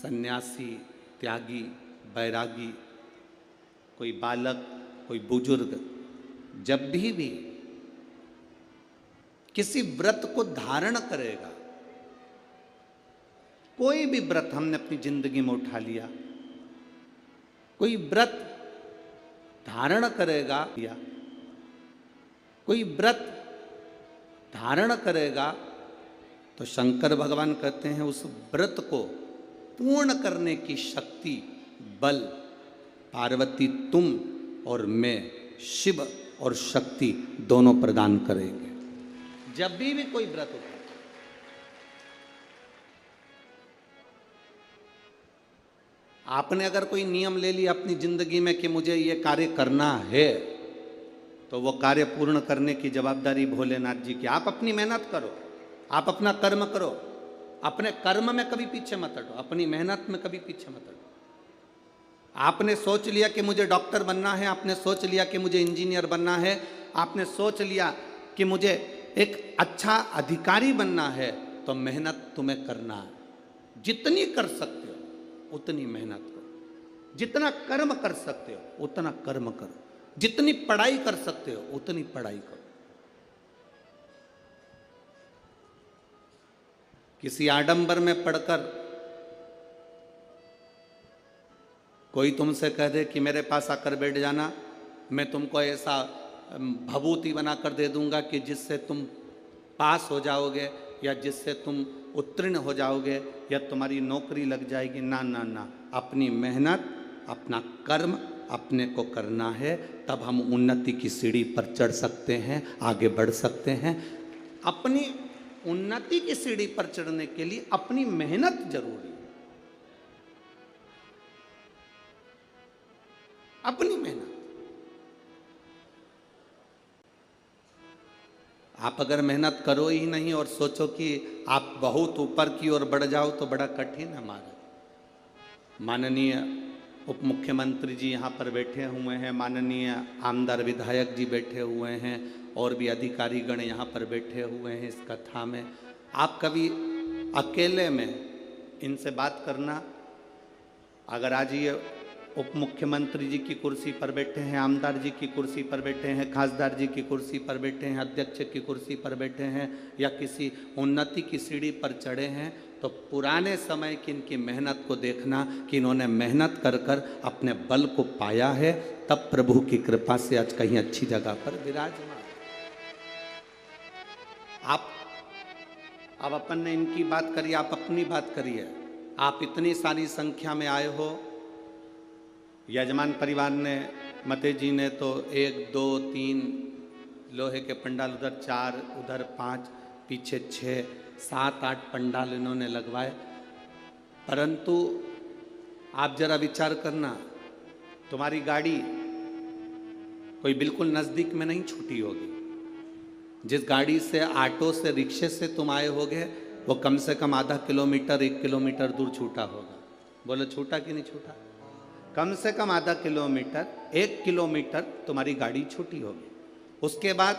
सन्यासी, त्यागी, बैरागी, कोई बालक, कोई बुजुर्ग जब भी किसी व्रत को धारण करेगा, कोई भी व्रत हमने अपनी जिंदगी में उठा लिया, कोई व्रत धारण करेगा या कोई व्रत धारण करेगा तो शंकर भगवान कहते हैं उस व्रत को पूर्ण करने की शक्ति, बल पार्वती तुम और मैं, शिव और शक्ति दोनों प्रदान करेंगे। जब भी कोई व्रत उठा, आपने अगर कोई नियम ले लिया अपनी जिंदगी में कि मुझे ये कार्य करना है, तो वो कार्य पूर्ण करने की जवाबदारी भोलेनाथ जी की। आप अपनी मेहनत करो, आप अपना कर्म करो, अपने कर्म में कभी पीछे मत हटो, अपनी मेहनत में कभी पीछे मत हटो। आपने सोच लिया कि मुझे डॉक्टर बनना है, आपने सोच लिया कि मुझे इंजीनियर बनना है, आपने सोच लिया कि मुझे एक अच्छा अधिकारी बनना है, तो मेहनत तुम्हें करना है। जितनी कर सकते हो उतनी मेहनत करो, जितना कर्म कर सकते हो उतना कर्म करो, जितनी पढ़ाई कर सकते हो उतनी पढ़ाई करो। किसी आडंबर में पढ़कर कोई तुमसे कह दे कि मेरे पास आकर बैठ जाना, मैं तुमको ऐसा भभूति बनाकर दे दूंगा कि जिससे तुम पास हो जाओगे या जिससे तुम उत्तीर्ण हो जाओगे या तुम्हारी नौकरी लग जाएगी। ना ना ना, अपनी मेहनत, अपना कर्म अपने को करना है, तब हम उन्नति की सीढ़ी पर चढ़ सकते हैं, आगे बढ़ सकते हैं। अपनी उन्नति की सीढ़ी पर चढ़ने के लिए अपनी मेहनत जरूरी है, अपनी मेहनत। आप अगर मेहनत करो ही नहीं और सोचो कि आप बहुत ऊपर की ओर बढ़ जाओ तो बड़ा कठिन है मार्ग। माननीय उप मुख्यमंत्री जी यहाँ पर बैठे हुए हैं, माननीय आमदार विधायक जी बैठे हुए हैं, और भी अधिकारीगण यहाँ पर बैठे हुए हैं इस कथा में। आप कभी अकेले में इनसे बात करना, अगर आज ये उप मुख्यमंत्री जी की कुर्सी पर बैठे हैं, आमदार जी की कुर्सी पर बैठे हैं, खासदार जी की कुर्सी पर बैठे हैं, अध्यक्ष की कुर्सी पर बैठे हैं, या किसी उन्नति की सीढ़ी पर चढ़े हैं, तो पुराने समय की इनकी मेहनत को देखना कि इन्होंने मेहनत कर कर अपने बल को पाया है, तब प्रभु की कृपा से आज कहीं अच्छी जगह पर विराजमान। आप अब अपन ने इनकी बात करी, आप अपनी बात करिए। आप इतनी सारी संख्या में आए हो, यजमान परिवार ने, मते जी ने तो 1 2 3 लोहे के पंडाल, उधर 4, उधर 5, पीछे 6 7 8 पंडाल इन्होंने लगवाए। परंतु आप जरा विचार करना, तुम्हारी गाड़ी कोई बिल्कुल नज़दीक में नहीं छूटी होगी। जिस गाड़ी से, ऑटो से, रिक्शे से तुम आए होगे, वो कम से कम आधा किलोमीटर 1 किलोमीटर दूर छूटा होगा। बोलो छूटा कि नहीं छूटा? कम से कम आधा किलोमीटर 1 किलोमीटर तुम्हारी गाड़ी छूटी होगी। उसके बाद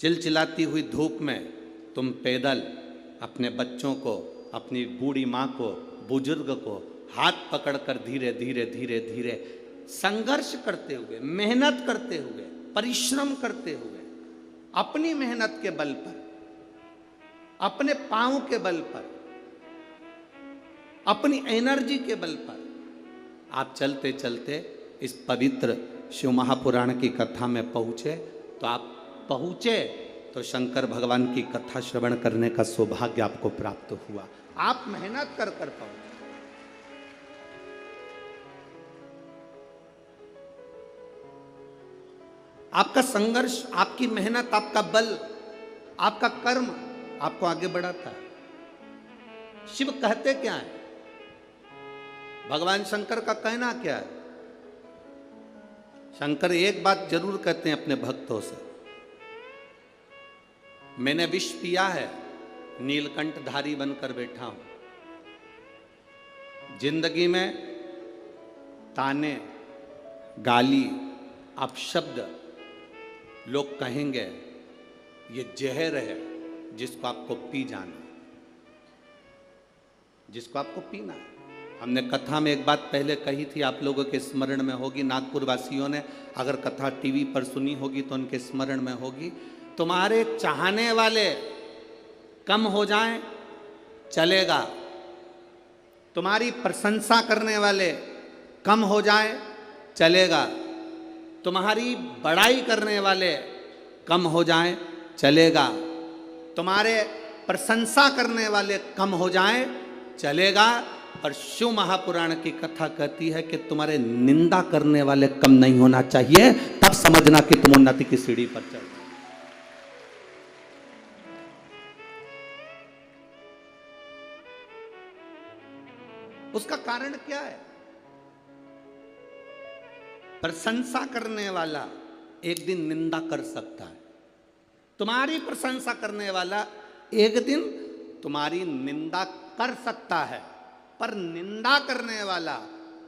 चिलचिलाती हुई धूप में तुम पैदल अपने बच्चों को, अपनी बूढ़ी माँ को, बुजुर्ग को हाथ पकड़कर धीरे धीरे धीरे धीरे संघर्ष करते हुए, मेहनत करते हुए, परिश्रम करते हुए, अपनी मेहनत के बल पर, अपने पांव के बल पर, अपनी एनर्जी के बल पर आप चलते चलते इस पवित्र शिव महापुराण की कथा में पहुँचे। तो आप पहुँचे तो शंकर भगवान की कथा श्रवण करने का सौभाग्य आपको प्राप्त हुआ। आप मेहनत कर कर पहुँचे। आपका संघर्ष, आपकी मेहनत, आपका बल, आपका कर्म आपको आगे बढ़ाता है। शिव कहते क्या है? भगवान शंकर का कहना क्या है? शंकर एक बात जरूर कहते हैं अपने भक्तों से, मैंने विष पिया है, नीलकंठधारी बनकर बैठा हूं। जिंदगी में ताने, गाली, अपशब्द लोग कहेंगे, ये जहर है जिसको आपको पी जाना। जिसको आपको पीना है। हमने कथा में एक बात पहले कही थी, आप लोगों के स्मरण में होगी, नागपुर वासियों ने अगर कथा टीवी पर सुनी होगी तो उनके स्मरण में होगी। तुम्हारे चाहने वाले कम हो जाएं चलेगा, तुम्हारी प्रशंसा करने वाले कम हो जाएं चलेगा, तुम्हारी बड़ाई करने वाले कम हो जाएं चलेगा, तुम्हारे प्रशंसा करने वाले कम हो जाएं चलेगा। और शिव महापुराण की कथा कहती है कि तुम्हारे निंदा करने वाले कम नहीं होना चाहिए, तब समझना कि तुम उन्नति की सीढ़ी पर चल। उसका कारण क्या है? प्रशंसा करने वाला एक दिन निंदा कर सकता है, तुम्हारी प्रशंसा करने वाला एक दिन तुम्हारी निंदा कर सकता है, पर निंदा करने वाला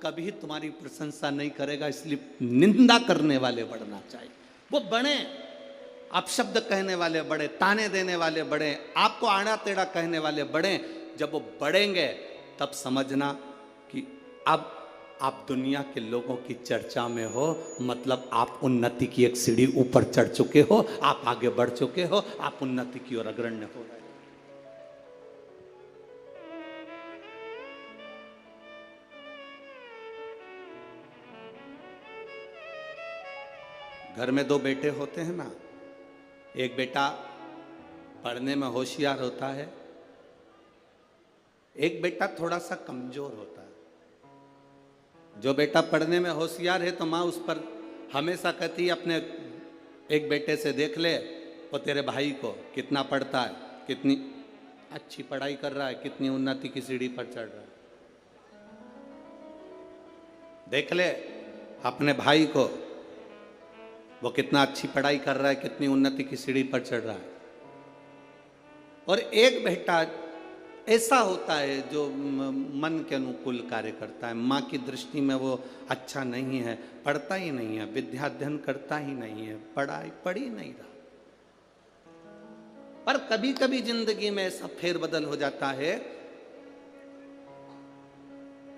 कभी तुम्हारी प्रशंसा नहीं करेगा। इसलिए निंदा करने वाले बढ़ना चाहिए। वो बढ़े, अपशब्द कहने वाले बढ़े, ताने देने वाले बढ़े, आपको आड़ा टेढ़ा कहने वाले बढ़े। जब वो बढ़ेंगे तब समझना कि अब आप दुनिया के लोगों की चर्चा में हो, मतलब आप उन्नति की एक सीढ़ी ऊपर चढ़ चुके हो, आप आगे बढ़ चुके हो, आप उन्नति की ओर अग्रण्य हो रहे हो। घर में दो बेटे होते हैं ना, एक बेटा पढ़ने में होशियार होता है, एक बेटा थोड़ा सा कमजोर होता है। जो बेटा पढ़ने में होशियार है तो माँ उस पर हमेशा कहती है अपने एक बेटे से देख ले वो तेरे भाई को कितना पढ़ता है, कितनी अच्छी पढ़ाई कर रहा है, कितनी उन्नति की सीढ़ी पर चढ़ रहा है। देख ले अपने भाई को, वो कितना अच्छी पढ़ाई कर रहा है, कितनी उन्नति की सीढ़ी पर चढ़ रहा है। और एक बेटा ऐसा होता है जो मन के अनुकूल कार्य करता है, माँ की दृष्टि में वो अच्छा नहीं है, पढ़ता ही नहीं है, विद्या अध्ययन करता ही नहीं है, पढ़ ही नहीं रहा। पर कभी कभी जिंदगी में ऐसा फेरबदल हो जाता है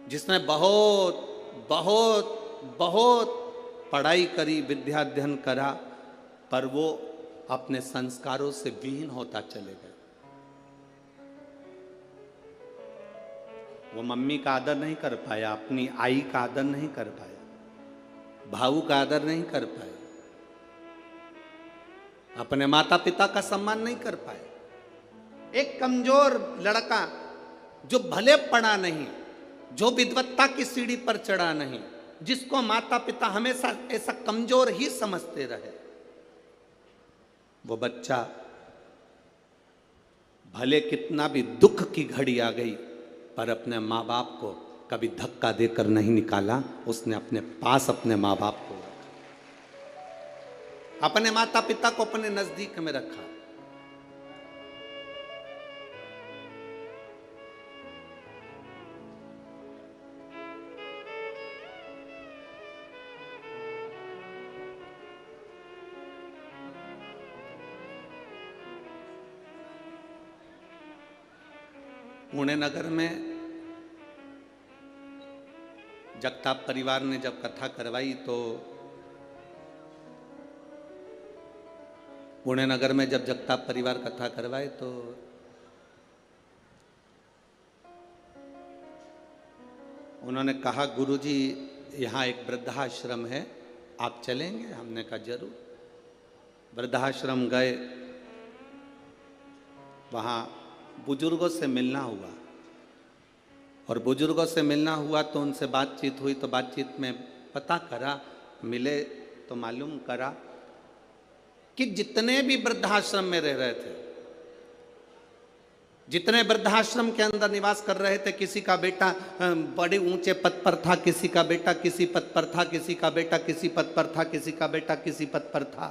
जिसने बहुत बहुत बहुत पढ़ाई करी, विद्या अध्ययन करा, पर वो अपने संस्कारों से विहीन होता चले गए। वो मम्मी का आदर नहीं कर पाया, अपनी आई का आदर नहीं कर पाया, भाऊ का आदर नहीं कर पाया, अपने माता पिता का सम्मान नहीं कर पाया। एक कमजोर लड़का जो भले पढ़ा नहीं, जो विद्वत्ता की सीढ़ी पर चढ़ा नहीं, जिसको माता पिता हमेशा ऐसा कमजोर ही समझते रहे, वो बच्चा भले कितना भी दुख की घड़ी आ गई पर अपने माँ बाप को कभी धक्का देकर नहीं निकाला, उसने अपने पास अपने माँ बाप को रखा, अपने माता पिता को अपने नजदीक में रखा। पुणे नगर में जगताप परिवार ने जब कथा करवाई तो पुणे नगर में जब जगताप परिवार कथा करवाए तो उन्होंने कहा, गुरुजी यहाँ एक वृद्धाश्रम है, आप चलेंगे? हमने कहा जरूर। वृद्धाश्रम गए, वहाँ बुजुर्गों से मिलना हुआ, और बुजुर्गों से मिलना हुआ तो उनसे बातचीत हुई, तो बातचीत में पता करा, मिले तो मालूम करा कि जितने भी वृद्धाश्रम में रह रहे थे, जितने वृद्धाश्रम के अंदर निवास कर रहे थे, किसी का बेटा बड़े ऊंचे पद पर था, किसी का बेटा किसी पद पर था, किसी का बेटा किसी पद पर था, किसी का बेटा किसी पद पर था।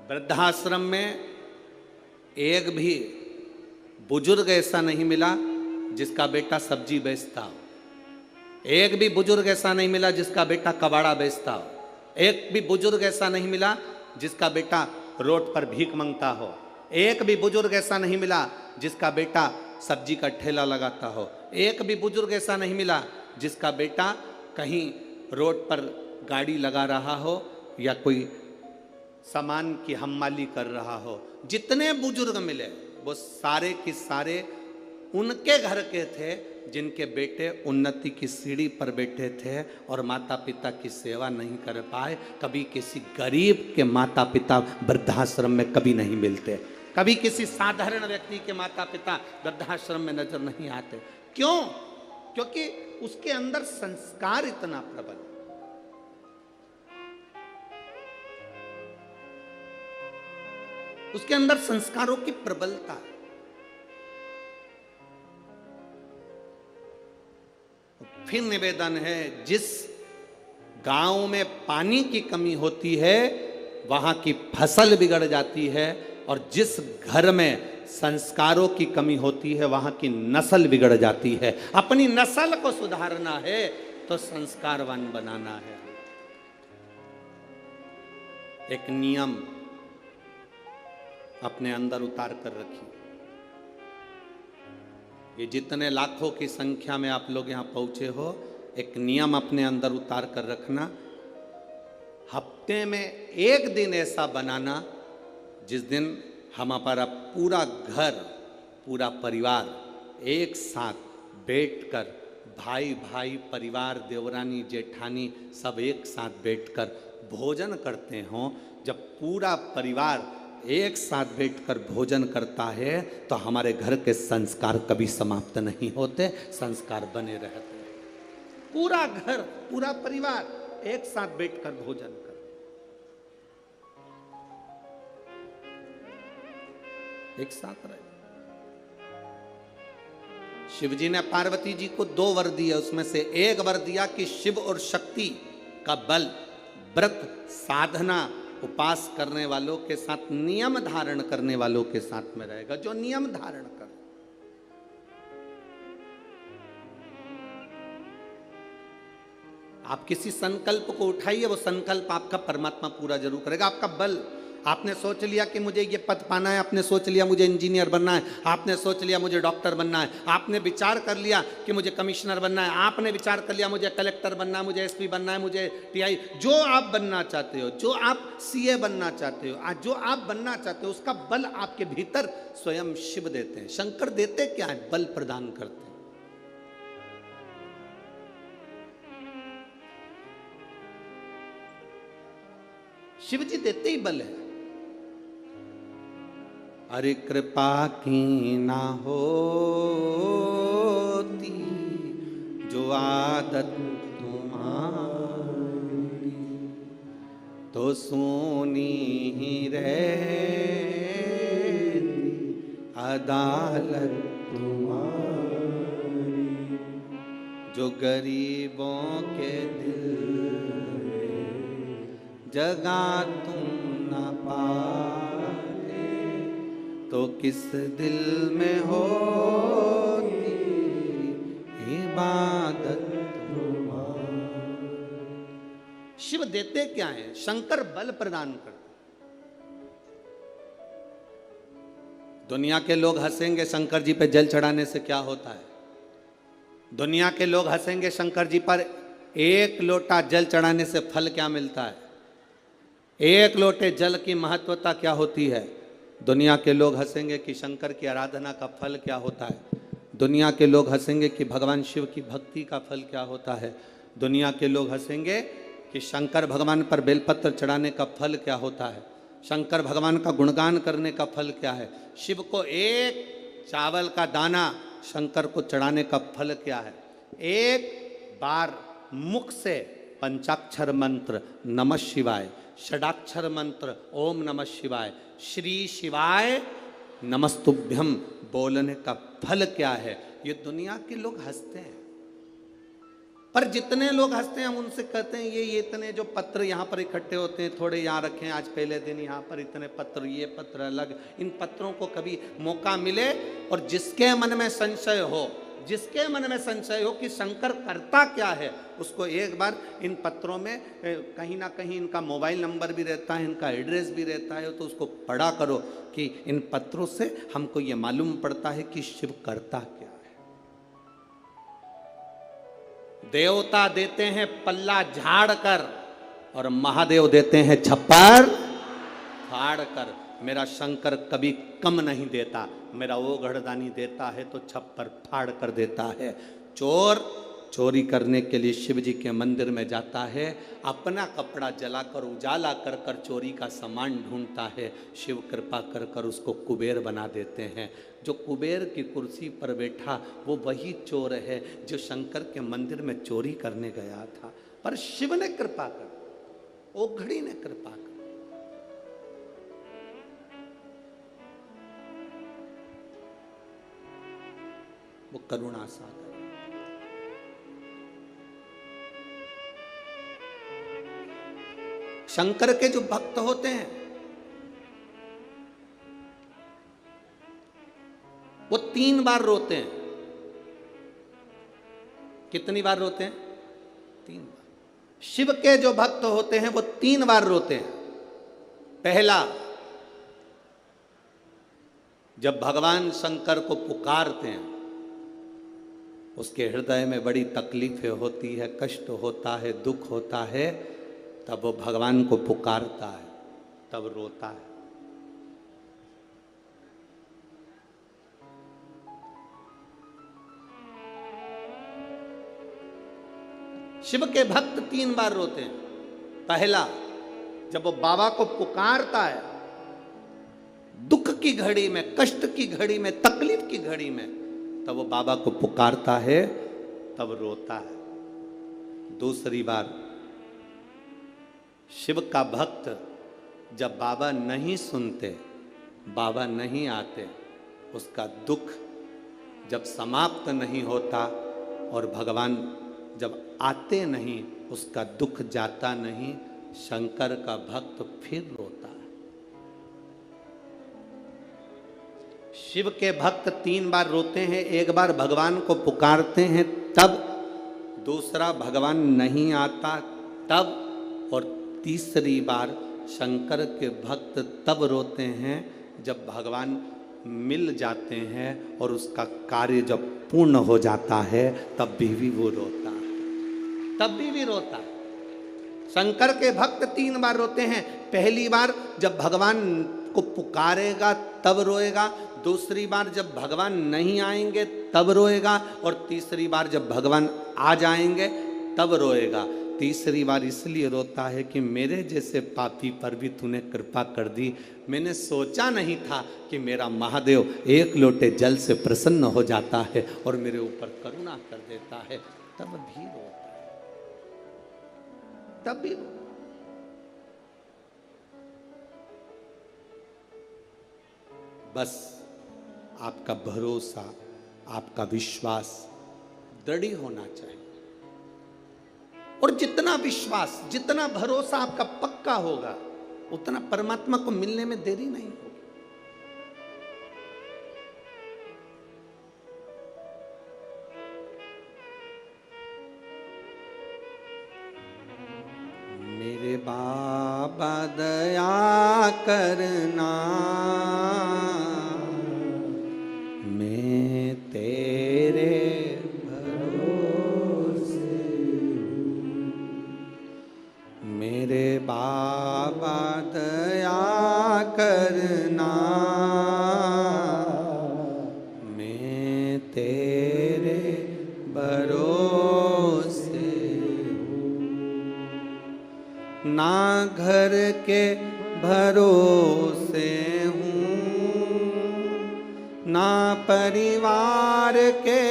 वृद्धाश्रम में एक भी बुजुर्ग ऐसा नहीं मिला जिसका बेटा सब्जी बेचता हो, एक भी बुजुर्ग ऐसा नहीं मिला जिसका बेटा कबाड़ा बेचता हो, एक भी बुजुर्ग ऐसा नहीं मिला जिसका बेटा रोड पर भीख मांगता हो, एक भी बुजुर्ग ऐसा नहीं मिला जिसका बेटा सब्जी का ठेला लगाता हो। एक भी बुजुर्ग ऐसा नहीं मिला जिसका बेटा कहीं रोड पर गाड़ी लगा रहा हो या कोई सामान की हम्माली कर रहा हो। जितने बुजुर्ग मिले वो सारे के सारे उनके घर के थे जिनके बेटे उन्नति की सीढ़ी पर बैठे थे और माता पिता की सेवा नहीं कर पाए। कभी किसी गरीब के माता पिता वृद्धाश्रम में कभी नहीं मिलते, कभी किसी साधारण व्यक्ति के माता पिता वृद्धाश्रम में नजर नहीं आते। क्यों? क्योंकि उसके अंदर संस्कार इतना प्रबल। उसके अंदर संस्कारों की प्रबलता है। फिर निवेदन है, जिस गांव में पानी की कमी होती है वहां की फसल बिगड़ जाती है, और जिस घर में संस्कारों की कमी होती है वहां की नस्ल बिगड़ जाती है। अपनी नस्ल को सुधारना है तो संस्कारवान बनाना है। एक नियम अपने अंदर उतार कर रखिए। ये जितने लाखों की संख्या में आप लोग यहां पहुंचे हो, एक नियम अपने अंदर उतार कर रखना। हफ्ते में एक दिन ऐसा बनाना जिस दिन हमारा पूरा घर, पूरा परिवार एक साथ बैठकर, भाई भाई, परिवार, देवरानी, जेठानी सब एक साथ बैठकर भोजन करते हों। जब पूरा परिवार एक साथ बैठकर भोजन करता है तो हमारे घर के संस्कार कभी समाप्त नहीं होते, संस्कार बने रहते हैं। पूरा घर, पूरा परिवार एक साथ बैठकर भोजन कर, एक साथ रहे। शिव जी ने पार्वती जी को 2 वर दिए, उसमें से एक वर दिया कि शिव और शक्ति का बल व्रत, साधना, उपास करने वालों के साथ, नियम धारण करने वालों के साथ में रहेगा, जो नियम धारण कर। आप किसी संकल्प को उठाइए, वो संकल्प आपका परमात्मा पूरा जरूर करेगा। आपका बल, आपने सोच लिया कि मुझे ये पद पाना है, आपने सोच लिया मुझे इंजीनियर बनना है, आपने सोच लिया मुझे डॉक्टर बनना है, आपने विचार कर लिया कि मुझे कमिश्नर बनना है, आपने विचार कर लिया मुझे कलेक्टर बनना है, मुझे एसपी बनना है, मुझे टीआई, जो आप बनना चाहते हो, जो आप सीए बनना चाहते हो, जो आप बनना चाहते हो, उसका बल आपके भीतर स्वयं शिव देते हैं। शंकर देते क्या है? बल प्रदान करते हैं। शिव जी देते ही बल है। अरे कृपा की ना होती जो आदत तुम्हारी, तो सोनी ही रहती अदालत तुम्हारी। जो गरीबों के दिल जगा तुम न पाए, तो किस दिल में होती इबादत तुम्हारी। शिव देते क्या है? शंकर बल प्रदान करते। दुनिया के लोग हंसेंगे शंकर जी पे जल चढ़ाने से क्या होता है? दुनिया के लोग हंसेंगे शंकर जी पर एक लोटा जल चढ़ाने से फल क्या मिलता है? एक लोटे जल की महत्वता क्या होती है? दुनिया के लोग हंसेंगे कि शंकर की आराधना का फल क्या होता है। दुनिया के लोग हंसेंगे कि भगवान शिव की भक्ति का फल क्या होता है। दुनिया के लोग हंसेंगे कि शंकर भगवान पर बेलपत्र चढ़ाने का फल क्या होता है। शंकर भगवान का गुणगान करने का फल क्या है। शिव को एक चावल का दाना शंकर को चढ़ाने का फल क्या है। एक बार मुख से पंचाक्षर मंत्र नमः शिवाय, षडाक्षर मंत्र ओम नमः शिवाय, श्री शिवाय नमस्तुभ्यम बोलने का फल क्या है। ये दुनिया के लोग हंसते हैं, पर जितने लोग हंसते हैं हम उनसे कहते हैं ये इतने जो पत्र यहाँ पर इकट्ठे होते हैं, थोड़े यहाँ रखें, आज पहले दिन यहाँ पर इतने पत्र, ये पत्र अलग। इन पत्रों को कभी मौका मिले और जिसके मन में संशय हो जिसके मन में संशय हो कि शंकर करता क्या है, उसको एक बार इन पत्रों में कहीं ना कहीं इनका मोबाइल नंबर भी रहता है, इनका एड्रेस भी रहता है, तो उसको पढ़ा करो कि इन पत्रों से हमको ये मालूम पड़ता है कि शिव करता क्या है। देवता देते हैं पल्ला झाड़ कर और महादेव देते हैं छप्पर फाड़ कर। मेरा शंकर कभी कम नहीं देता, मेरा वो घड़दानी देता है तो छप्पर फाड़ कर देता है। चोर चोरी करने के लिए शिव जी के मंदिर में जाता है, अपना कपड़ा जलाकर उजाला कर कर चोरी का सामान ढूंढता है। शिव कृपा कर कर उसको कुबेर बना देते हैं। जो कुबेर की कुर्सी पर बैठा वो वही चोर है जो शंकर के मंदिर में चोरी करने गया था, पर शिव ने कृपा कर, ओघड़ी ने कृपा कर। वो करुणा सागर। शंकर के जो भक्त होते हैं वो 3 बार रोते हैं। कितनी बार रोते हैं? 3 बार। शिव के जो भक्त होते हैं वो 3 बार रोते हैं। पहला, जब भगवान शंकर को पुकारते हैं, उसके हृदय में बड़ी तकलीफें होती है, कष्ट होता है, दुख होता है, तब वो भगवान को पुकारता है, तब रोता है। शिव के भक्त 3 बार रोते हैं। पहला, जब वो बाबा को पुकारता है, दुख की घड़ी में, कष्ट की घड़ी में, तकलीफ की घड़ी में, तब वो बाबा को पुकारता है, तब रोता है। दूसरी बार, शिव का भक्त जब बाबा नहीं सुनते, बाबा नहीं आते, उसका दुख जब समाप्त नहीं होता और भगवान जब आते नहीं, उसका दुख जाता नहीं, शंकर का भक्त फिर रोता है। शिव के भक्त 3 बार रोते हैं। एक बार भगवान को पुकारते हैं तब, दूसरा भगवान नहीं आता तब, और तीसरी बार शंकर के भक्त तब रोते हैं जब भगवान मिल जाते हैं और उसका कार्य जब पूर्ण हो जाता है, तब भी वो रोता है, तब भी रोता है। शंकर के भक्त 3 बार रोते हैं। पहली बार जब भगवान को पुकारेगा तब रोएगा, दूसरी बार जब भगवान नहीं आएंगे तब रोएगा, और तीसरी बार जब भगवान आ जाएंगे तब रोएगा। तीसरी बार इसलिए रोता है कि मेरे जैसे पापी पर भी तूने कृपा कर दी। मैंने सोचा नहीं था कि मेरा महादेव एक लोटे जल से प्रसन्न हो जाता है और मेरे ऊपर करुणा कर देता है, तब भी रोता है, तब भी रोता है। बस आपका भरोसा, आपका विश्वास दृढ़ होना चाहिए, और जितना विश्वास, जितना भरोसा आपका पक्का होगा, उतना परमात्मा को मिलने में देरी नहीं होगी। मेरे बाबा दया करना, मैं तेरे भरोसे हूँ। मेरे बाबा दया करना, मैं तेरे भरोसे हूँ। ना घर के भरोसे हूँ, ना परिवार के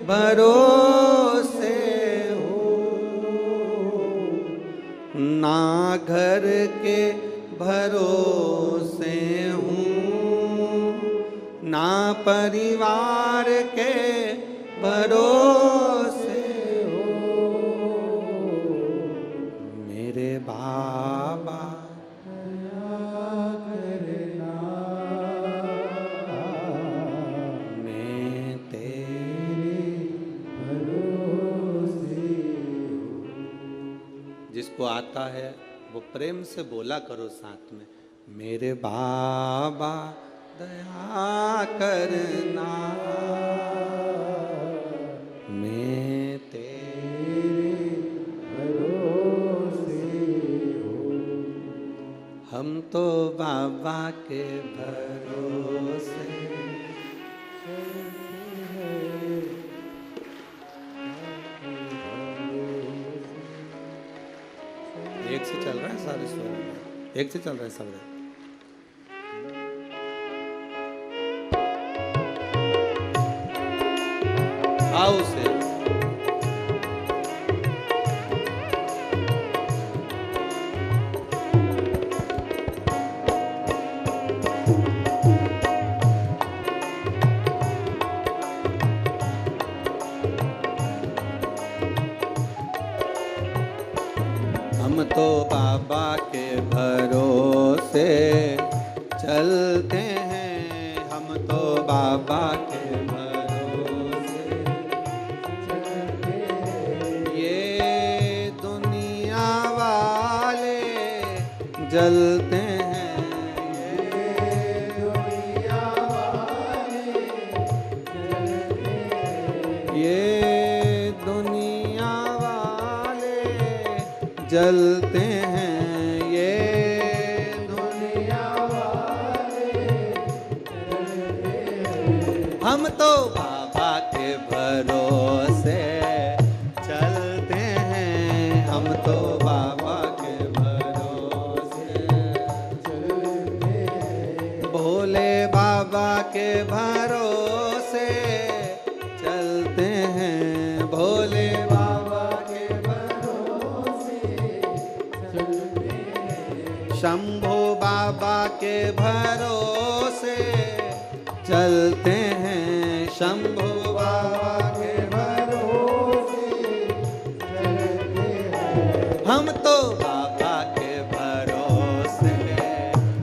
भरोसे हूँ, ना घर के भरोसे हूँ, ना परिवार के भरोसे हूँ। मेरे बाबा मैं तेरे जिसको आता है वो प्रेम से बोला करो साथ में, मेरे बाबा दया करना, मैं तेरे भरोसे हूँ, हम तो बाबा के भरोसे। एक से चल रहा है सारे स्वर, एक से चल रहा है सब। आओ से हम तो बाबा के भरोसे चलते हैं, हम तो बाबा के भरोसे चलते हैं, ये दुनिया वाले जलते हैं, ये दुनिया वाले जलते हैं, ये दुनिया वाले जलते हैं, ये दुनिया वाले जलते हैं, हम तो बाबा के भरोसे चलते हैं, हम तो बाबा के भरोसे चलते हैं, भोले बाबा के भरोसे चलते हैं, भोले बाबा के शंभो बाबा के भरोसे चलते हैं, शंभो बाबा के भरोसे चलते हैं, हम तो बाबा के भरोसे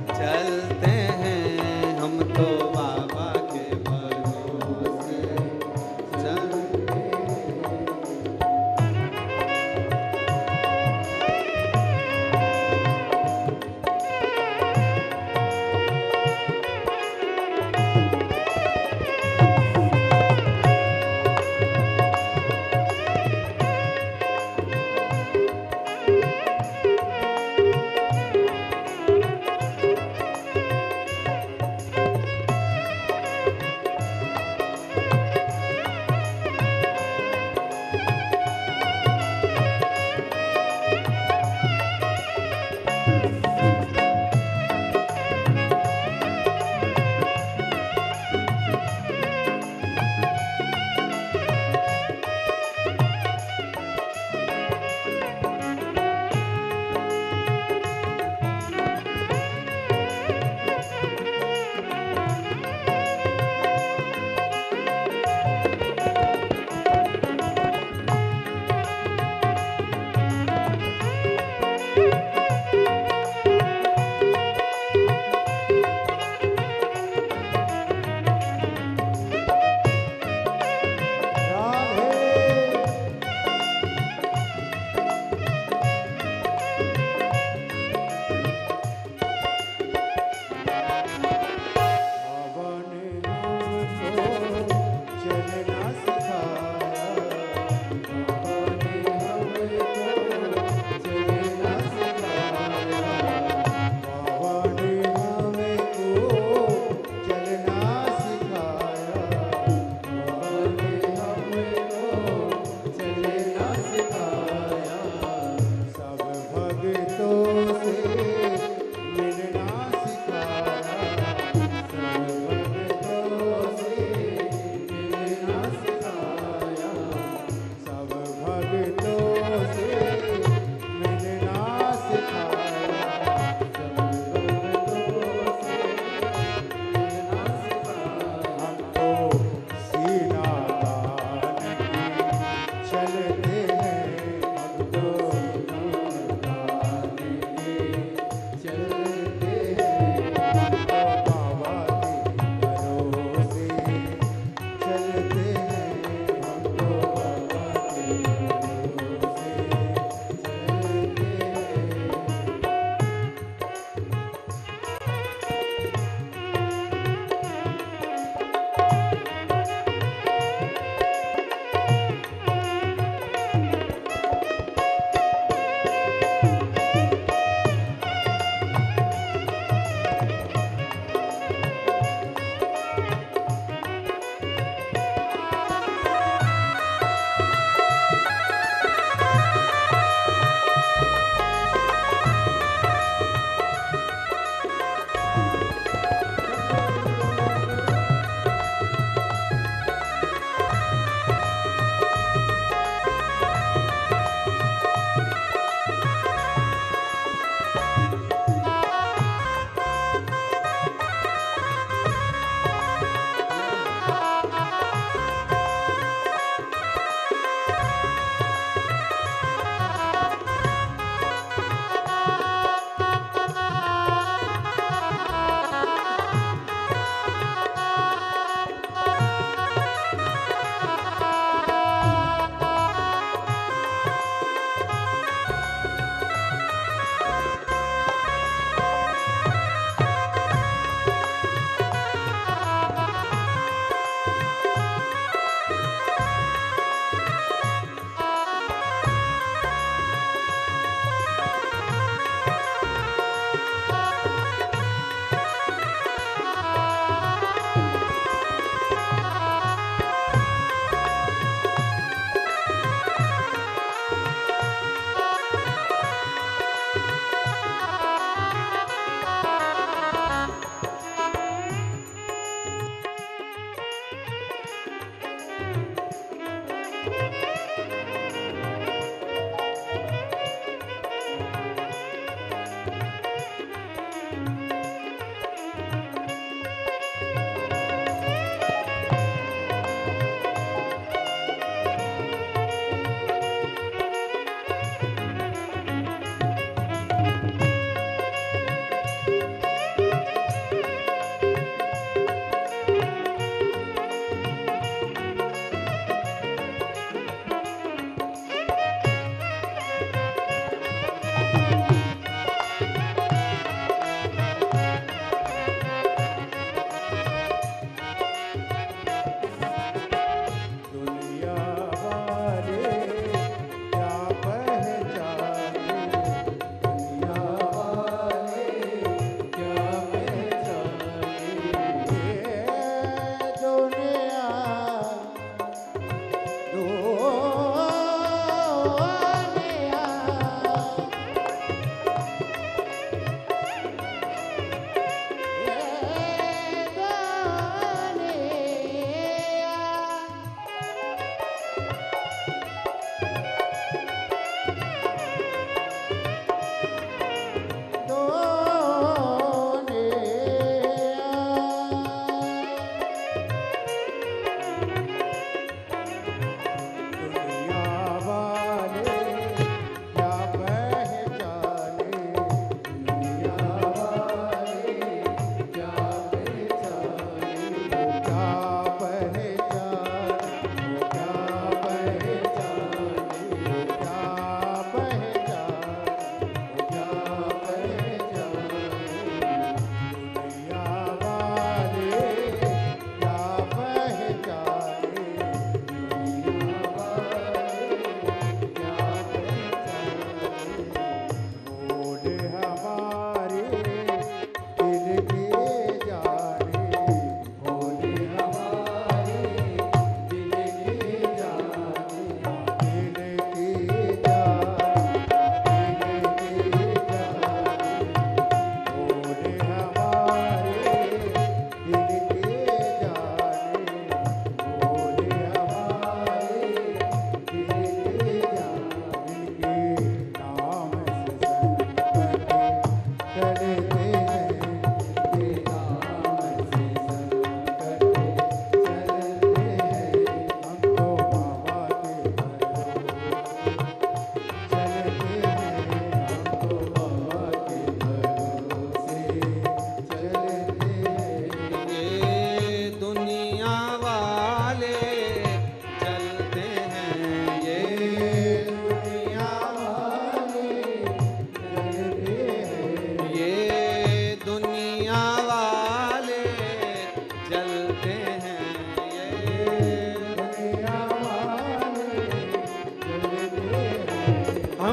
चलते हैं, हम तो बाबा के भरोसे चलते हैं।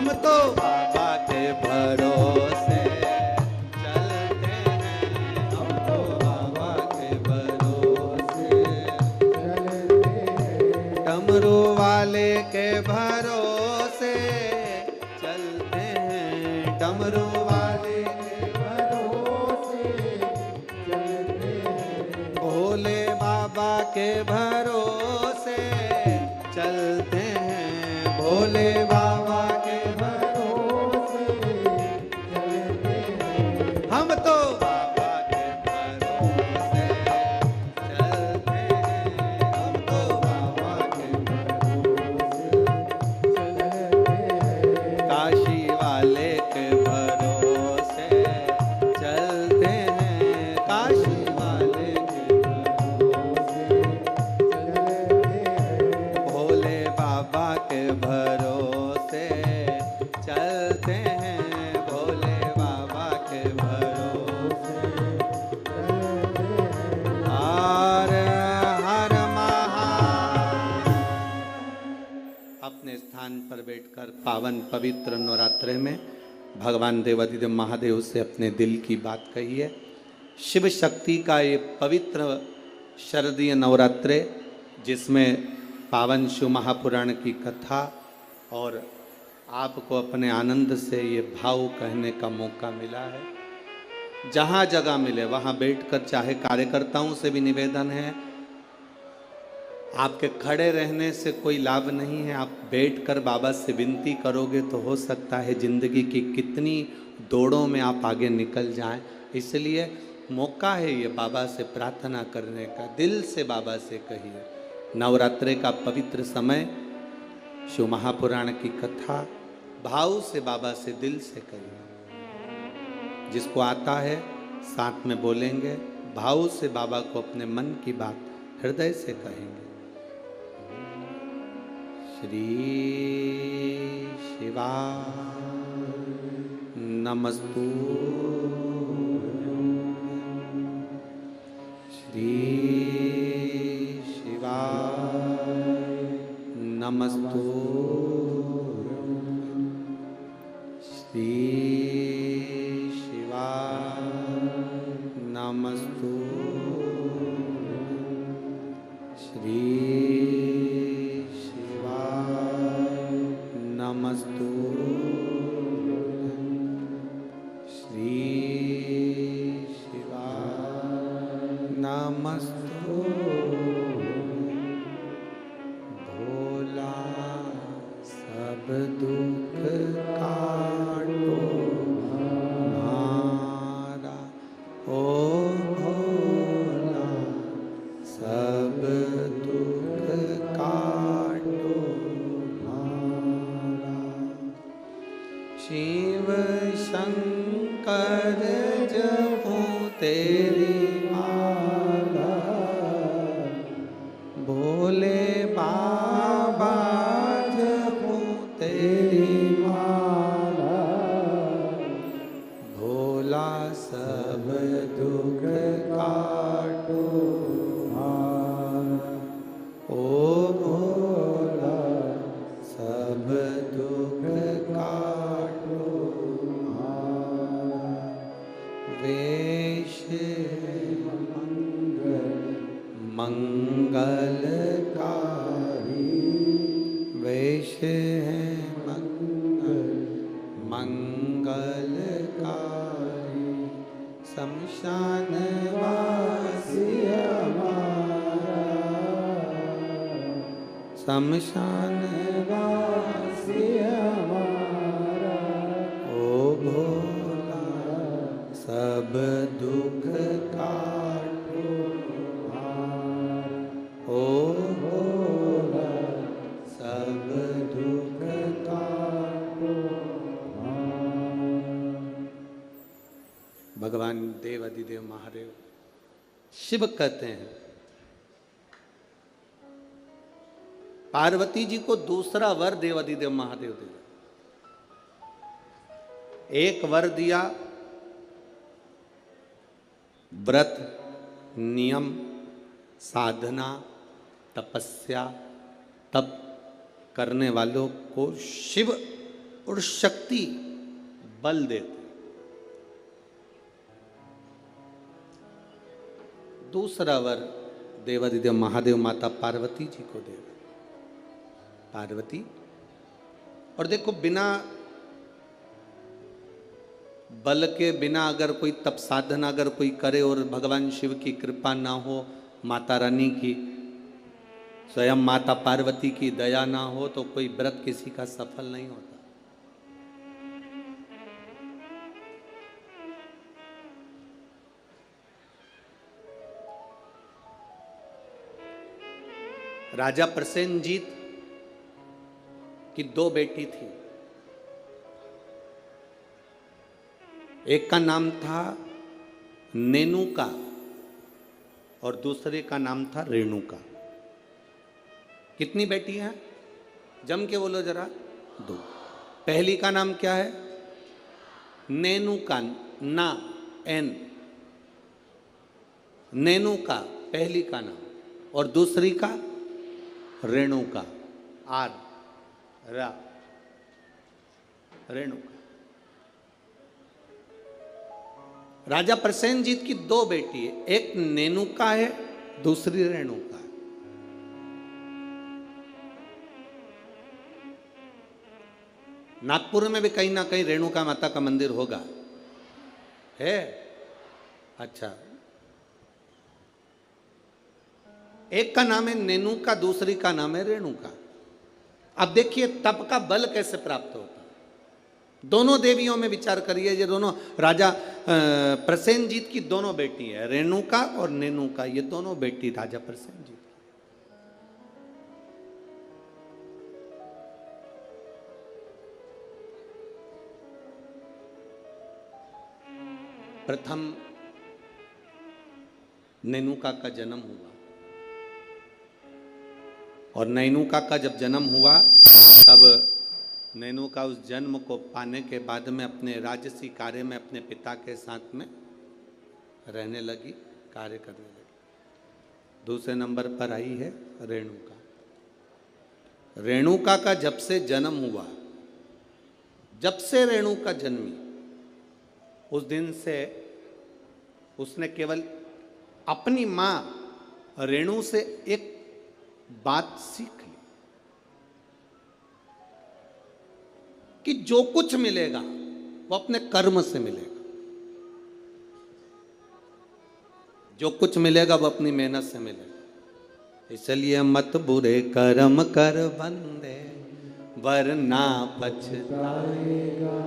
हम तो बाबा के भरोसे चलते हैं, हम तो बाबा के भरोसे चलते हैं, डमरू वाले के भरोसे चलते हैं, डमरू वाले के भरोसे चलते हैं, भोले बाबा के भरोसे चलते हैं, भोले बाबा के भरोसे चलते हैं, हम तो बाबा के भरोसे चलते हैं, हम तो बाबा के भरोसे चलते हैं, काशी वाले के भरोसे चलते हैं, काशी वाले के भरोसे चलते हैं, भोले बाबा के भरोसे चलते हैं, भोले बाबा के भरोसे चलते हैं, हर हर महादेव। अपने स्थान पर बैठकर पावन पवित्र नवरात्रे में भगवान देवाधिदेव महादेव से अपने दिल की बात कहिए। शिव शक्ति का ये पवित्र शरदीय नवरात्रे, जिसमें पावन शिव महापुराण की कथा और आपको अपने आनंद से ये भाव कहने का मौका मिला है। जहाँ जगह मिले वहाँ बैठकर, चाहे कार्यकर्ताओं से भी निवेदन है, आपके खड़े रहने से कोई लाभ नहीं है, आप बैठकर बाबा से विनती करोगे तो हो सकता है जिंदगी की कितनी दौड़ों में आप आगे निकल जाएं। इसलिए मौका है ये बाबा से प्रार्थना करने का, दिल से बाबा से कहिए। नवरात्रे का पवित्र समय, शिव महापुराण की कथा, भाव से बाबा से दिल से कहिए। जिसको आता है साथ में बोलेंगे, भाव से बाबा को अपने मन की बात हृदय से कहेंगे। श्री शिवा नमस्तु, श्री शिवा नमस्तु, श्री शिवा नमस्तु, श्री शिवा नमस्तु, श्री शिवा नमस्तु। भोला सब दुख काटो हमारा, ओ भोला सब दुख काटो हमारा। शिव शंकर जपो तेरी माला, भोले बाबा जपो तेरी माला, भोला सब दुख काटो हमारा, ओ भोला सब दुख काटो हमारा। वेश मंगलकारी, वेश है मंगलकारी, शमशान वासी हमारा, शमशान वासी हमारा, ओ भोला सब दुख काटो हमारा, ओ भोला सब दुख काटो हमारा। भगवान देवाधिदेव महादेव शिव कहते हैं, पार्वती जी को दूसरा वर देवाधिदेव महादेव दे। एक वर दिया व्रत, नियम, साधना, तपस्या, तप करने वालों को शिव और शक्ति बल देते। दूसरा वर देवादिदेव महादेव माता पार्वती जी को दे। पार्वती, और देखो बिना बल के, बिना अगर कोई तप साधना अगर कोई करे और भगवान शिव की कृपा ना हो, माता रानी की, स्वयं माता पार्वती की दया ना हो, तो कोई व्रत किसी का सफल नहीं होता। राजा प्रसेनजीत की दो बेटी थी। एक का नाम था नेनुका और दूसरे का नाम था रेणुका। कितनी बेटी हैं? जम के बोलो जरा। दो। पहली का नाम क्या है? नेनुका, ना एन, नेनुका पहली का नाम, और दूसरी का रेणुका, आर, रा, रेणुका। राजा प्रसेनजीत की दो बेटी है, एक नेनुका है, दूसरी रेणुका है। नागपुर में भी कहीं ना कहीं रेणुका माता का मंदिर होगा, है? अच्छा, एक का नाम है नेनुका, दूसरी का नाम है रेणुका। अब देखिए तप का बल कैसे प्राप्त होता है। दोनों देवियों में विचार करिए, ये दोनों राजा प्रसेनजीत की दोनों बेटी है, रेणुका और नेनुका, ये दोनों बेटी राजा प्रसेनजीत। प्रथम नेनुका का जन्म हुआ, और नैनुका का जब जन्म हुआ तब नैनुका उस जन्म को पाने के बाद में अपने राजसी कार्य में अपने पिता के साथ में रहने लगी, कार्य करने लगी। दूसरे नंबर पर आई है रेणुका। रेणुका का जब से जन्म हुआ, जब से रेणुका जन्मी, उस दिन से उसने केवल अपनी मां रेणु से एक बात सीख ली कि जो कुछ मिलेगा वो अपने कर्म से मिलेगा। जो कुछ मिलेगा वो अपनी मेहनत से मिलेगा। इसलिए मत बुरे कर्म कर बंदे, वरना पछताएगा।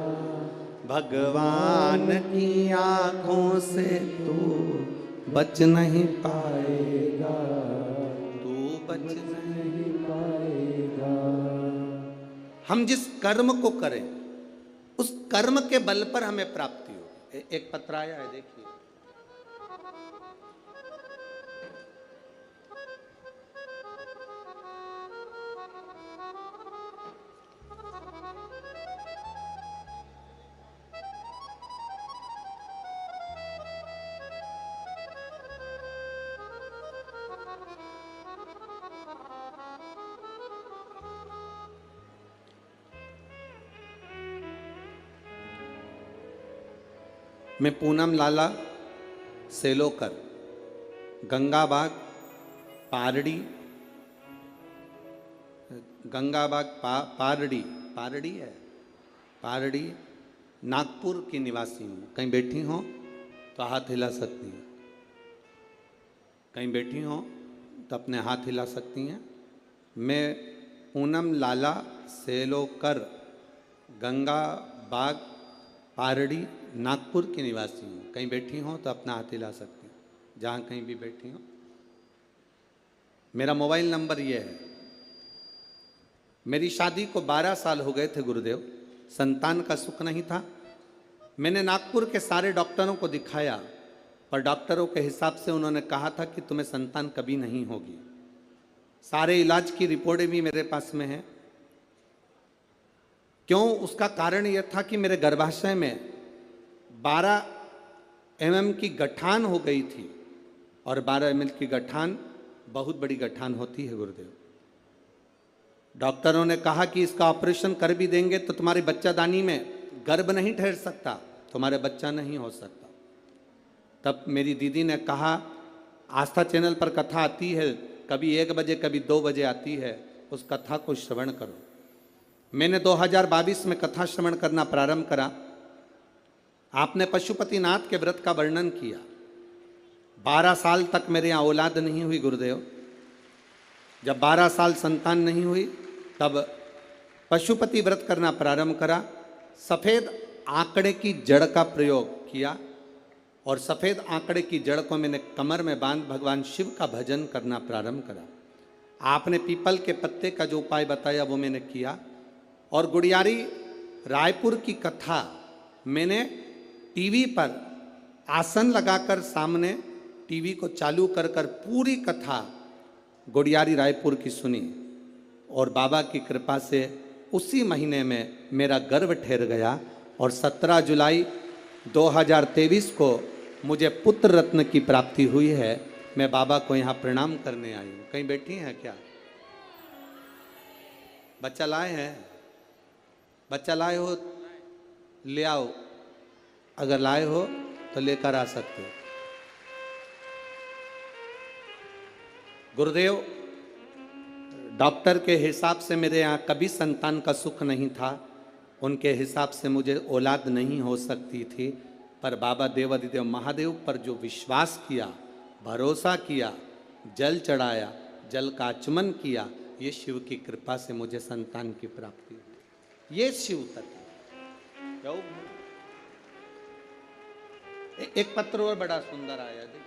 भगवान की आंखों से तू बच नहीं पाएगा, बच नहीं पाएगा। हम जिस कर्म को करें उस कर्म के बल पर हमें प्राप्ति हो। एक पत्र आया है, देखिए। मैं पूनम लाला सेलोकर, गंगाबाग पारड़ी, गंगाबाग पारड़ी, पारड़ी है, पारड़ी नागपुर की निवासी हूँ। कहीं बैठी हो तो हाथ हिला सकती हैं, कहीं बैठी हो तो अपने हाथ हिला सकती हैं। मैं पूनम लाला सेलोकर, गंगाबाग पारड़ी नागपुर की निवासी हूँ। कहीं बैठी हो तो अपना हाथ हिला सकती हैं, जहाँ कहीं भी बैठी हो। मेरा मोबाइल नंबर ये है। मेरी शादी को 12 साल हो गए थे गुरुदेव, संतान का सुख नहीं था। मैंने नागपुर के सारे डॉक्टरों को दिखाया, पर डॉक्टरों के हिसाब से उन्होंने कहा था कि तुम्हें संतान कभी नहीं होगी। सारे इलाज की रिपोर्टें भी मेरे पास में हैं। क्यों? उसका कारण यह था कि मेरे गर्भाशय में 12 mm की गठान हो गई थी, और 12 mm की गठान बहुत बड़ी गठान होती है गुरुदेव। डॉक्टरों ने कहा कि इसका ऑपरेशन कर भी देंगे तो तुम्हारी बच्चादानी में गर्भ नहीं ठहर सकता, तुम्हारे बच्चा नहीं हो सकता। तब मेरी दीदी ने कहा, आस्था चैनल पर कथा आती है, कभी 1 बजे कभी 2 बजे आती है, उस कथा को श्रवण करो। मैंने 2022 में कथा श्रवण करना प्रारंभ करा। आपने पशुपतिनाथ के व्रत का वर्णन किया। 12 साल तक मेरे यहाँ औलाद नहीं हुई गुरुदेव। जब 12 साल संतान नहीं हुई तब पशुपति व्रत करना प्रारंभ करा। सफ़ेद आंकड़े की जड़ का प्रयोग किया और सफ़ेद आंकड़े की जड़ को मैंने कमर में बांध भगवान शिव का भजन करना प्रारंभ करा। आपने पीपल के पत्ते का जो उपाय बताया वो मैंने किया। और गुड़ियारी रायपुर की कथा मैंने टीवी पर आसन लगाकर सामने टीवी को चालू कर पूरी कथा गुड़ियारी रायपुर की सुनी और बाबा की कृपा से उसी महीने में मेरा गर्भ ठहर गया। और 17 जुलाई 2023 को मुझे पुत्र रत्न की प्राप्ति हुई है। मैं बाबा को यहाँ प्रणाम करने आई हूँ। कहीं बैठी हैं क्या? बच्चा लाए हैं? बच्चा लाए हो ले आओ, अगर लाए हो तो लेकर आ सकते हो। गुरुदेव, डॉक्टर के हिसाब से मेरे यहाँ कभी संतान का सुख नहीं था। उनके हिसाब से मुझे औलाद नहीं हो सकती थी। पर बाबा देवाधिदेव महादेव पर जो विश्वास किया, भरोसा किया, जल चढ़ाया, जल का आचमन किया, ये शिव की कृपा से मुझे संतान की प्राप्ति हुई। ये शिव तत्व। एक पत्र और बड़ा सुंदर आया, देखिए।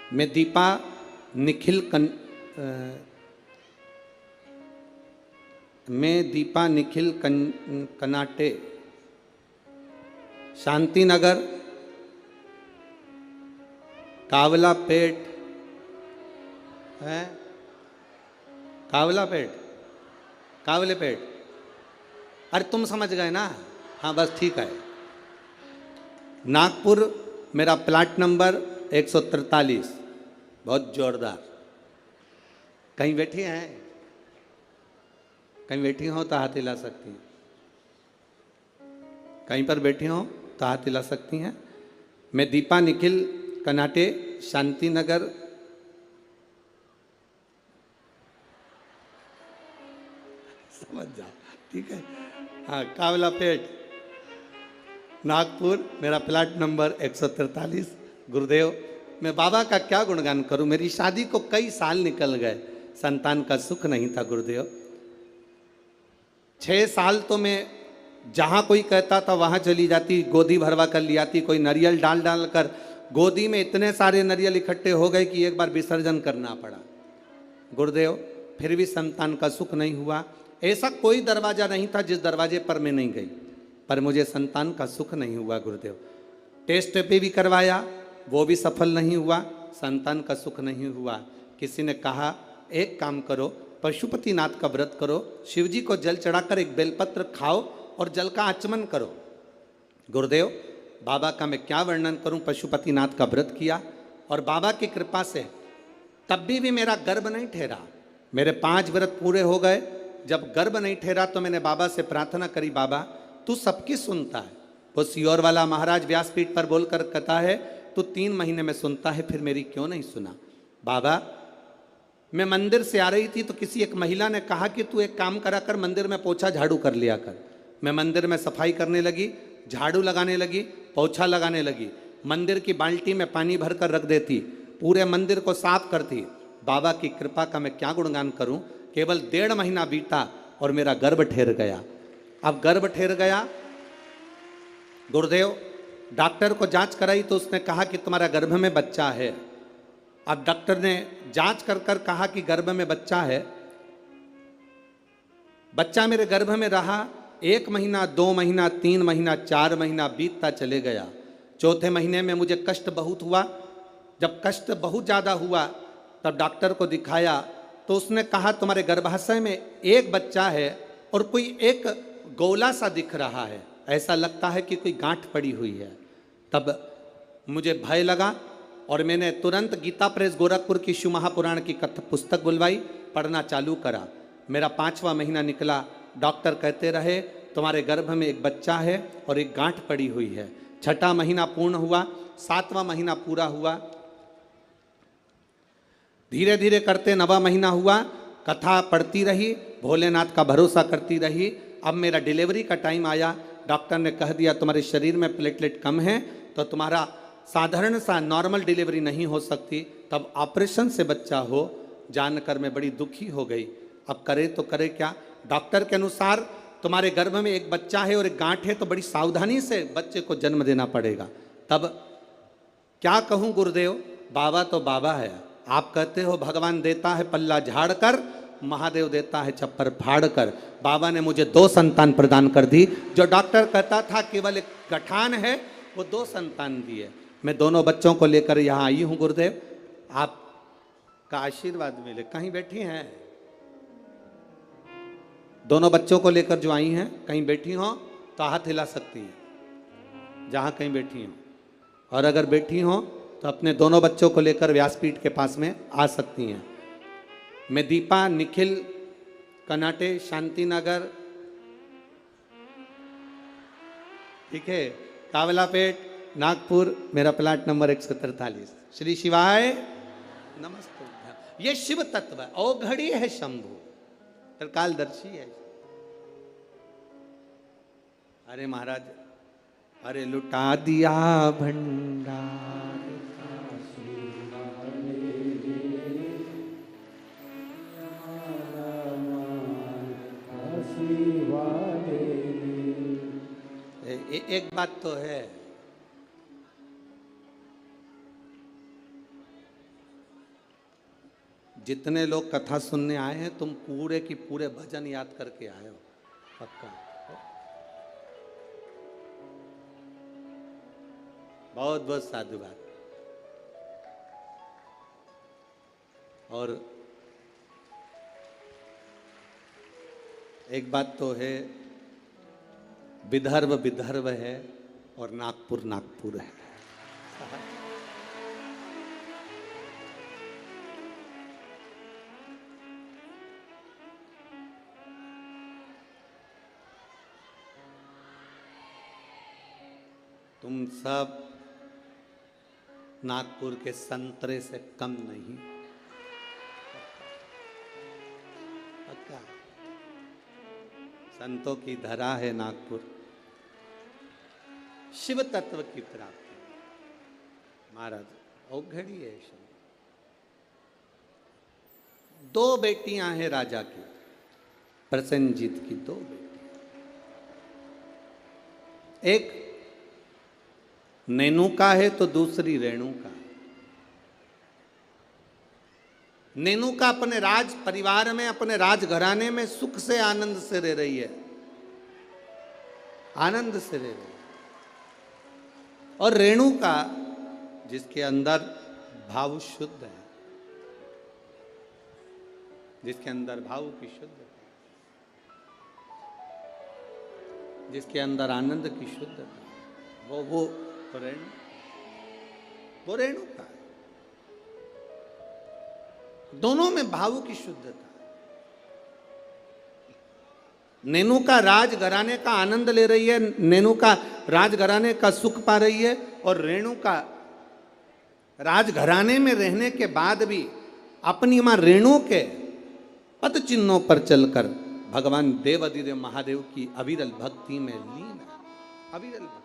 मैं दीपा निखिल कनाटे, शांति नगर, कावलापेट है, कावलेपेट। अरे तुम समझ गए ना? हाँ बस ठीक है। नागपुर मेरा प्लाट नंबर 143। बहुत जोरदार। कहीं बैठी हैं? कहीं बैठी हो तो हाथ हिला सकती हैं। कहीं पर बैठी हो तो हाथ हिला सकती हैं। मैं दीपा निखिल कनाटे, शांति नगर, समझ जाओ, ठीक है। हाँ, कावलापेट, नागपुर, मेरा प्लाट नंबर 143। गुरुदेव, मैं बाबा का क्या गुणगान करूं? मेरी शादी को कई साल निकल गए, संतान का सुख नहीं था गुरुदेव। 6 साल तो मैं जहां कोई कहता था वहां चली जाती, गोदी भरवा कर ले आती। कोई नारियल डाल डाल कर गोदी में इतने सारे नारियल इकट्ठे हो गए कि एक बार विसर्जन करना पड़ा गुरुदेव। फिर भी संतान का सुख नहीं हुआ। ऐसा कोई दरवाजा नहीं था जिस दरवाजे पर मैं नहीं गई, पर मुझे संतान का सुख नहीं हुआ गुरुदेव। टेस्ट पे भी करवाया, वो भी सफल नहीं हुआ, संतान का सुख नहीं हुआ। किसी ने कहा एक काम करो, पशुपतिनाथ का व्रत करो, शिव जी को जल चढ़ाकर एक बेलपत्र खाओ और जल का आचमन करो। गुरुदेव, बाबा का मैं क्या वर्णन करूं। पशुपतिनाथ का व्रत किया और बाबा की कृपा से तब भी मेरा गर्भ नहीं ठहरा। मेरे 5 व्रत पूरे हो गए। जब गर्भ नहीं ठहरा तो मैंने बाबा से प्रार्थना करी, बाबा तू सबकी सुनता है। वो सियोर वाला महाराज व्यासपीठ पर बोलकर कहता है तू 3 महीने में सुनता है, फिर मेरी क्यों नहीं सुना? बाबा, मैं मंदिर से आ रही थी तो किसी एक महिला ने कहा कि तू एक काम करा कर, मंदिर में पोछा झाड़ू कर लिया कर। मैं मंदिर में सफाई करने लगी, झाड़ू लगाने लगी, पोछा लगाने लगी। मंदिर की बाल्टी में पानी भर कर रख देती, पूरे मंदिर को साफ करती। बाबा की कृपा का मैं क्या गुणगान करूं। केवल 1.5 महीना बीता और मेरा गर्भ ठहर गया। अब गर्भ ठहर गया गुरुदेव, डॉक्टर को जांच कराई तो उसने कहा कि तुम्हारा गर्भ में बच्चा है। अब डॉक्टर ने जांच कर कर कहा कि गर्भ में बच्चा है। बच्चा मेरे गर्भ में रहा। 1 महीना, 2 महीना, 3 महीना, 4 महीना बीतता चले गया। 4थे महीने में मुझे कष्ट बहुत हुआ। जब कष्ट बहुत ज़्यादा हुआ तब डॉक्टर को दिखाया तो उसने कहा तुम्हारे गर्भाशय में एक बच्चा है और कोई एक गोला सा दिख रहा है, ऐसा लगता है कि कोई गांठ पड़ी हुई है। तब मुझे भय लगा और मैंने तुरंत गीता प्रेस गोरखपुर की शिव महापुराण की कथा पुस्तक बुलवाई, पढ़ना चालू करा। मेरा 5वां महीना निकला। डॉक्टर कहते रहे तुम्हारे गर्भ में एक बच्चा है और एक गांठ पड़ी हुई है। 6वां महीना पूर्ण हुआ, 7वां महीना पूरा हुआ, धीरे धीरे करते 9वां महीना हुआ। कथा पढ़ती रही, भोलेनाथ का भरोसा करती रही। अब मेरा डिलीवरी का टाइम आया। डॉक्टर ने कह दिया तुम्हारे शरीर में प्लेटलेट कम है तो तुम्हारा साधारण सा नॉर्मल डिलीवरी नहीं हो सकती, तब ऑपरेशन से बच्चा हो। जानकर मैं बड़ी दुखी हो गई। अब करे तो करे क्या। डॉक्टर के अनुसार तुम्हारे गर्भ में एक बच्चा है और एक गांठ है, तो बड़ी सावधानी से बच्चे को जन्म देना पड़ेगा। तब क्या कहूँ गुरुदेव, बाबा तो बाबा है। आप कहते हो भगवान देता है पल्ला झाड़ कर, महादेव देता है चप्पर फाड़ कर। बाबा ने मुझे 2 संतान प्रदान कर दी। जो डॉक्टर कहता था केवल एक गठान है, वो 2 संतान दिए। मैं दोनों बच्चों को लेकर यहाँ आई हूँ गुरुदेव, आपका आशीर्वाद मिले। कहीं बैठी हैं? दोनों बच्चों को लेकर जो आई हैं, कहीं बैठी हो तो हाथ हिला सकती हैं जहाँ कहीं बैठी हो, और अगर बैठी हो तो अपने दोनों बच्चों को लेकर व्यासपीठ के पास में आ सकती हैं। मैं दीपा, निखिल, कनाटे, शांति नगर, ठीक है, कावलापेट, नागपुर, मेरा प्लाट नंबर 143। श्री शिवाय नमस्ते। ये शिव तत्व है, औघड़ी है शंभु, त्रिकालदर्शी है। अरे महाराज, अरे लुटा दिया भंडार, एक बात तो है, जितने लोग कथा सुनने आए हैं तुम पूरे की पूरे भजन याद करके आए हो, पक्का। बहुत बहुत साधुवाद। और एक बात तो है, विदर्भ विदर्भ है और नागपुर नागपुर है। तुम सब नागपुर के संतरे से कम नहीं, पक्का। संतों की धरा है नागपुर, शिव तत्व की प्राप्ति। महाराज औघड़ी है शिव। 2 बेटियां हैं राजा की, प्रसेनजीत की 2 बेटियां। एक नेनुका है तो दूसरी रेणुका। नेनुका अपने राज परिवार में, अपने राजघराने में सुख से आनंद से रह रही है, आनंद से रह रही है। और रेणुका जिसके अंदर भाव शुद्ध है, जिसके अंदर भाव की शुद्धता, जिसके अंदर आनंद की शुद्धता, वो रेणुका है। दोनों में भाव की शुद्धता। नेनुका राजघराने का आनंद ले रही है, नेनुका राजघराने का सुख पा रही है, और रेणुका राजघराने में रहने के बाद भी अपनी मां रेणु के पद चिन्हों पर चलकर भगवान देवाधिदेव महादेव की अविरल भक्ति में लीन है। अविरल भक्ति,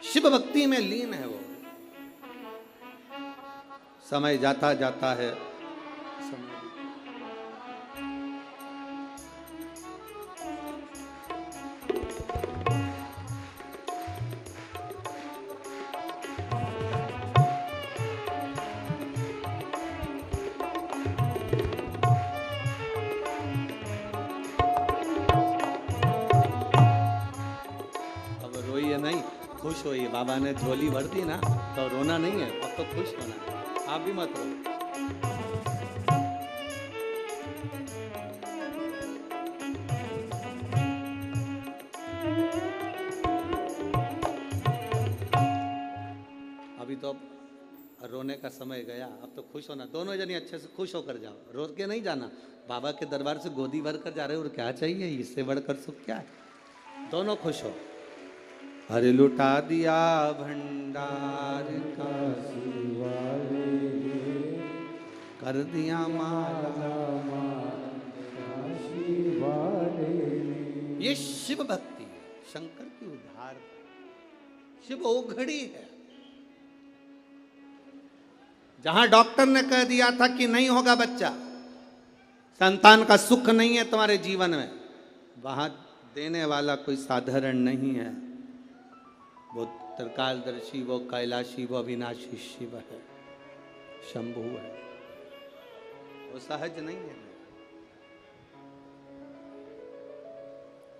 शिव भक्ति में लीन है वो। समय जाता जाता है, खुश हो, ये बाबा ने झोली भर दी ना तो रोना नहीं है, अब तो खुश होना है। आप भी मत रो। अभी तो अब रोने का समय गया, अब तो खुश होना। दोनों जने अच्छे से खुश होकर जाओ, रो के नहीं जाना। बाबा के दरबार से गोदी भर कर जा रहे हो, और क्या चाहिए, इससे बढ़कर सुख क्या है। दोनों खुश हो। अरे लुटा दिया भंडार का कर दिया माला, ये शिव भक्ति है, शंकर की उद्धार। शिव ओघड़ी है। जहां डॉक्टर ने कह दिया था कि नहीं होगा बच्चा, संतान का सुख नहीं है तुम्हारे जीवन में, वहां देने वाला कोई साधारण नहीं है। वो त्रिकालदर्शी, वो कैलाशी, वो अविनाशी शिव है, शंभु है। वो सहज नहीं है।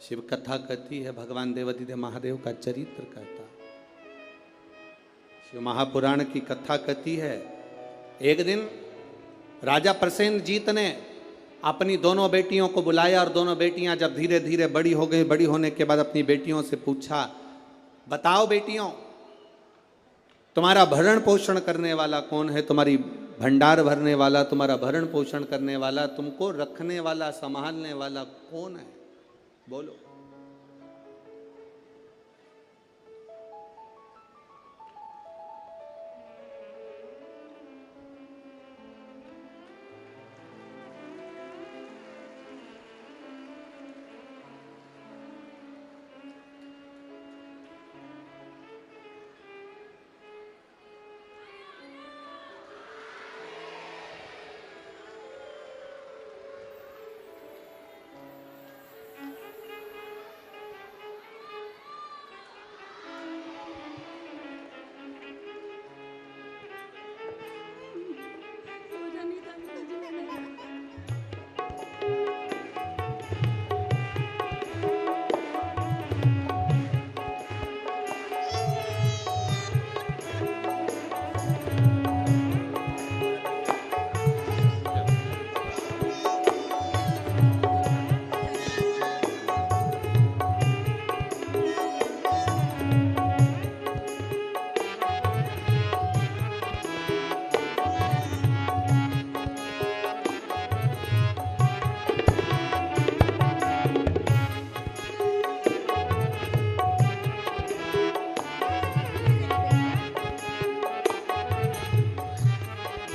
शिव कथा कहती है, भगवान देवाधिदेव महादेव का चरित्र कहता। शिव महापुराण की कथा कहती है, एक दिन राजा प्रसेनजीत ने अपनी दोनों बेटियों को बुलाया, और दोनों बेटियां जब धीरे धीरे बड़ी हो गई, बड़ी होने के बाद अपनी बेटियों से पूछा, बताओ बेटियों, तुम्हारा भरण पोषण करने वाला कौन है, तुम्हारी भंडार भरने वाला, तुम्हारा भरण पोषण करने वाला, तुमको रखने वाला, संभालने वाला कौन है, बोलो।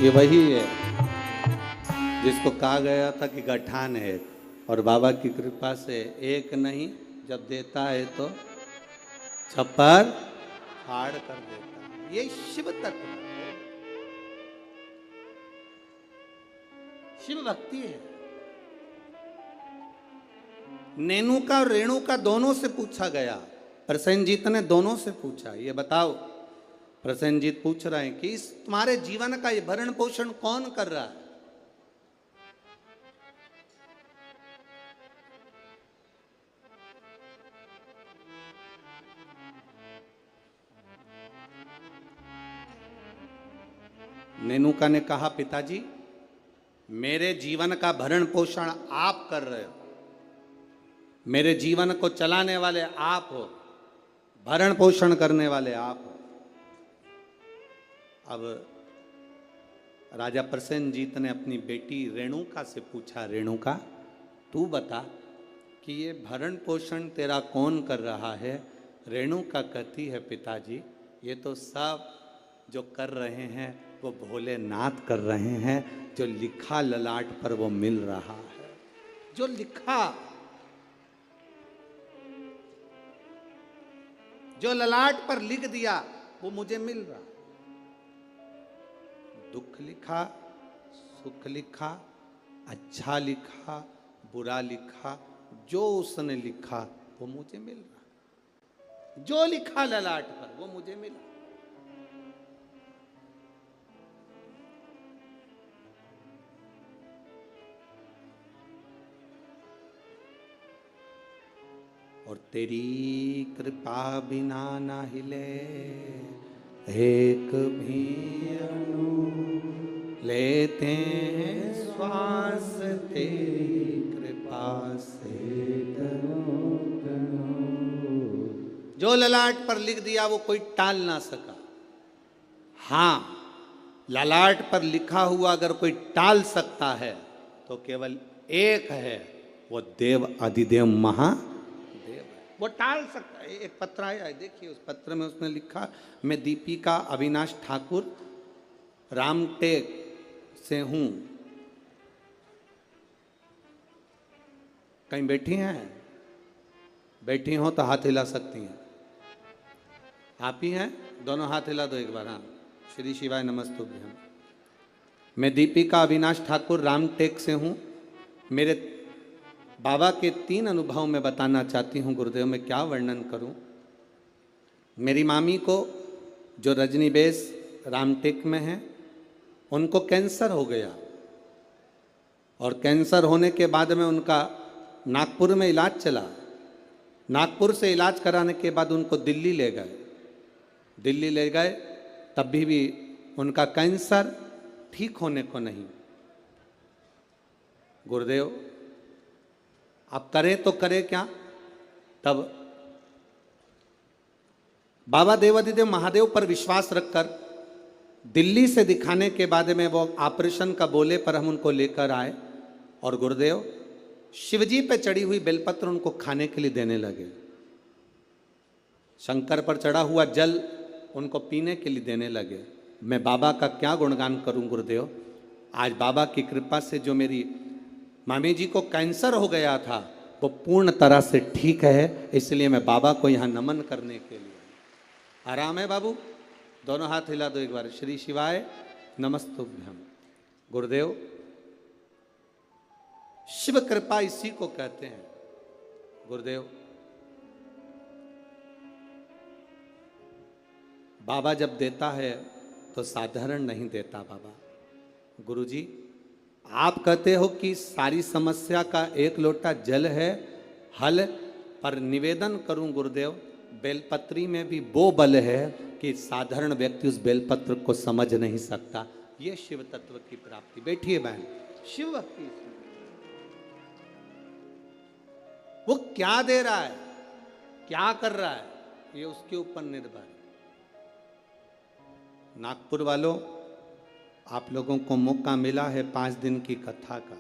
ये वही है जिसको कहा गया था कि गठान है, और बाबा की कृपा से एक नहीं, जब देता है तो छप्पर फाड़ कर देता है। ये शिव तत्व है, शिव भक्ति है। नेनुका और रेणुका दोनों से पूछा गया, प्रसेनजीत ने दोनों से पूछा, ये बताओ। प्रसेनजीत पूछ रहे हैं कि इस तुम्हारे जीवन का ये भरण पोषण कौन कर रहा है। नेनुका ने कहा, पिताजी मेरे जीवन का भरण पोषण आप कर रहे हो, मेरे जीवन को चलाने वाले आप हो, भरण पोषण करने वाले आप हो। अब राजा प्रसेनजीत ने अपनी बेटी रेणुका से पूछा, रेणुका तू बता कि ये भरण पोषण तेरा कौन कर रहा है। रेणुका कहती है, पिताजी ये तो सब जो कर रहे हैं वो भोलेनाथ कर रहे हैं, जो लिखा ललाट पर वो मिल रहा है, जो लिखा, जो ललाट पर लिख दिया वो मुझे मिल रहा। दुख लिखा, सुख लिखा, अच्छा लिखा, बुरा लिखा, जो उसने लिखा वो मुझे मिल रहा। जो लिखा ललाट पर वो मुझे मिला। और तेरी कृपा बिना ना हिले एक भी अणु, लेते हैं श्वास तेरी कृपा से तनो तनो। जो ललाट पर लिख दिया वो कोई टाल ना सका। हाँ, ललाट पर लिखा हुआ अगर कोई टाल सकता है तो केवल एक है, वो देव अधिदेव महादेव है, वो टाल सकता है। एक पत्र आया है, देखिए उस पत्र में उसने लिखा, मैं दीपिका अविनाश ठाकुर रामटेक से हूं। कहीं बैठी हैं? बैठी हो तो हाथ हिला सकती हैं। आप ही हैं? दोनों हाथ हिला दो एक बार। हाँ, श्री शिवाय नमस्तुभ्यम। मैं दीपिका अविनाश ठाकुर रामटेक से हूँ। मेरे बाबा के 3 अनुभव मैं बताना चाहती हूँ गुरुदेव, में क्या वर्णन करूँ। मेरी मामी को जो रजनीबेस रामटेक में है, उनको कैंसर हो गया और कैंसर होने के बाद में उनका नागपुर में इलाज चला। नागपुर से इलाज कराने के बाद उनको दिल्ली ले गए। दिल्ली ले गए तब भी उनका कैंसर ठीक होने को नहीं। गुरुदेव आप करें तो करें क्या। तब बाबा देवाधिदेव महादेव पर विश्वास रखकर दिल्ली से दिखाने के बाद में वो ऑपरेशन का बोले पर हम उनको लेकर आए और गुरुदेव शिवजी पे चढ़ी हुई बेलपत्र उनको खाने के लिए देने लगे। शंकर पर चढ़ा हुआ जल उनको पीने के लिए देने लगे। मैं बाबा का क्या गुणगान करूं गुरुदेव। आज बाबा की कृपा से जो मेरी मामी जी को कैंसर हो गया था वो पूर्ण तरह से ठीक है, इसलिए मैं बाबा को यहाँ नमन करने के लिए। आराम है बाबू? दोनों हाथ हिला दो एक बार। श्री शिवाय नमस्तुभ्यम। गुरुदेव शिव कृपा इसी को कहते हैं। गुरुदेव बाबा जब देता है तो साधारण नहीं देता बाबा। गुरुजी आप कहते हो कि सारी समस्या का एक लोटा जल है हल, पर निवेदन करूं गुरुदेव, बेलपत्री में भी वो बल है कि साधारण व्यक्ति उस बेलपत्र को समझ नहीं सकता। ये शिव तत्व की प्राप्ति। बैठिए बहन। शिव भक्ति वो क्या दे रहा है, क्या कर रहा है, ये उसके ऊपर निर्भर है। नागपुर वालों, आप लोगों को मौका मिला है 5 दिन की कथा का।